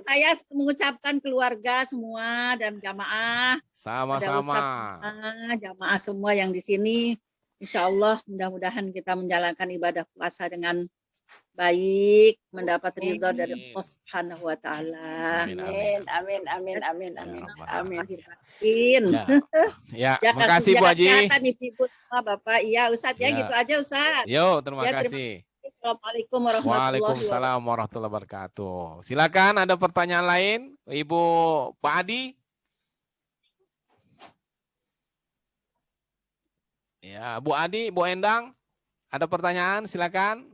Saya mengucapkan keluarga semua dan jamaah. Ada Ustaz Sama-sama. semua, jamaah semua yang di sini. Insya Allah mudah-mudahan kita menjalankan ibadah puasa dengan baik, mendapat ridha dari Allah Subhanahu wa taala. Amin. Ya, Jaga makasih Bu Haji. kesehatan Ibu semua Bapak. Iya Ustaz ya, Ya. gitu aja Ustaz. Yo, terima Ya, kasih. Assalamualaikum warahmatullahi wabarakatuh. Waalaikumsalam warahmatullahi wabarakatuh. Silakan ada pertanyaan lain, Ibu Pak Adi. Ya, Bu Adi, Bu Endang, ada pertanyaan? Silakan.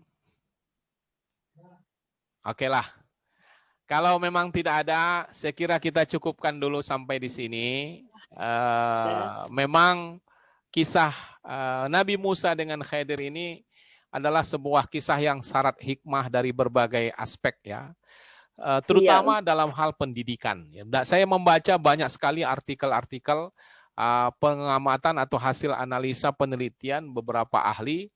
Oke lah. Kalau memang tidak ada, saya kira kita cukupkan dulu sampai di sini. Memang kisah Nabi Musa dengan Khidir ini adalah sebuah kisah yang syarat hikmah dari berbagai aspek ya. Terutama dalam hal pendidikan. Saya membaca banyak sekali artikel-artikel pengamatan atau hasil analisa penelitian beberapa ahli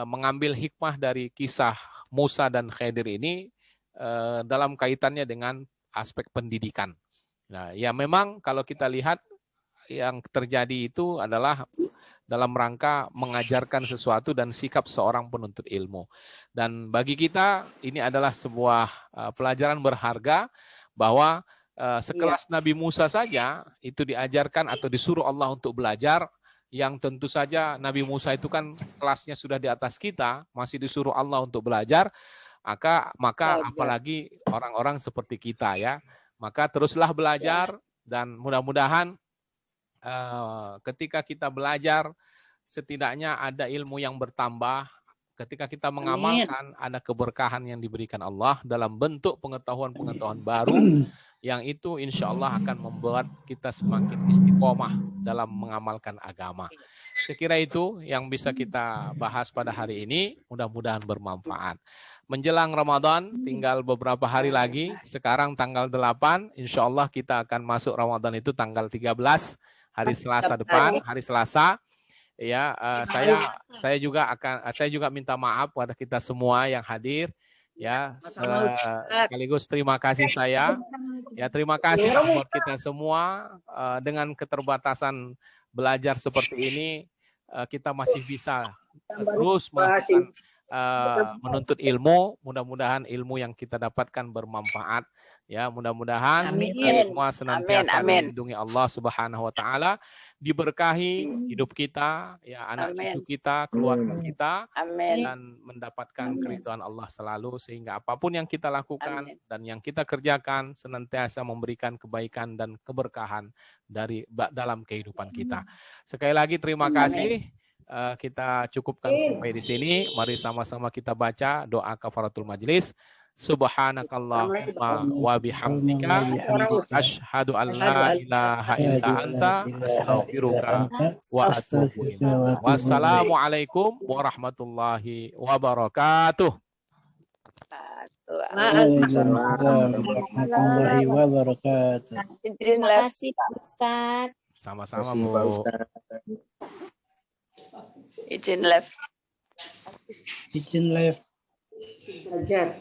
mengambil hikmah dari kisah Musa dan Khidir ini dalam kaitannya dengan aspek pendidikan. Nah, ya memang kalau kita lihat yang terjadi itu adalah dalam rangka mengajarkan sesuatu dan sikap seorang penuntut ilmu. Dan bagi kita ini adalah sebuah pelajaran berharga bahwa sekelas Nabi Musa saja itu diajarkan atau disuruh Allah untuk belajar, yang tentu saja Nabi Musa itu kan kelasnya sudah di atas kita, masih disuruh Allah untuk belajar, maka apalagi orang-orang seperti kita ya. Maka teruslah belajar dan mudah-mudahan ketika kita belajar setidaknya ada ilmu yang bertambah. Ketika kita mengamalkan ada keberkahan yang diberikan Allah dalam bentuk pengetahuan-pengetahuan baru yang itu insya Allah akan membuat kita semakin istiqomah dalam mengamalkan agama. Saya kira itu yang bisa kita bahas pada hari ini. Mudah-mudahan bermanfaat. Menjelang Ramadan tinggal beberapa hari lagi. Sekarang tanggal 8, insya Allah kita akan masuk Ramadan itu tanggal 13, hari Selasa depan, hari Selasa. Ya, saya juga minta maaf pada kita semua yang hadir. Ya, sekaligus terima kasih saya. Ya, terima kasih buat kita semua. Dengan keterbatasan belajar seperti ini, kita masih bisa terus melakukan menuntut ilmu. Mudah-mudahan ilmu yang kita dapatkan bermanfaat. Ya, mudah-mudahan kita semua senantiasa dilindungi Allah Subhanahu wa taala, diberkahi hidup kita, ya anak cucu kita, keluarga kita, dan mendapatkan keridhaan Allah selalu sehingga apapun yang kita lakukan dan yang kita kerjakan senantiasa memberikan kebaikan dan keberkahan dalam kehidupan kita. Sekali lagi terima kasih. Kita cukupkan sampai di sini. Mari sama-sama kita baca doa kafaratul majlis. Subhanakallahumma wa bihamdika asyhadu an la ilaha illa anta astaghfiruka wa atubu ilaik. Wassalamualaikum warahmatullahi wabarakatuh. Waalaikumsalam warahmatullahi wabarakatuh. Terima kasih Pak Ustadz. Sama-sama Bu. Izin live. Izin live. Belajar.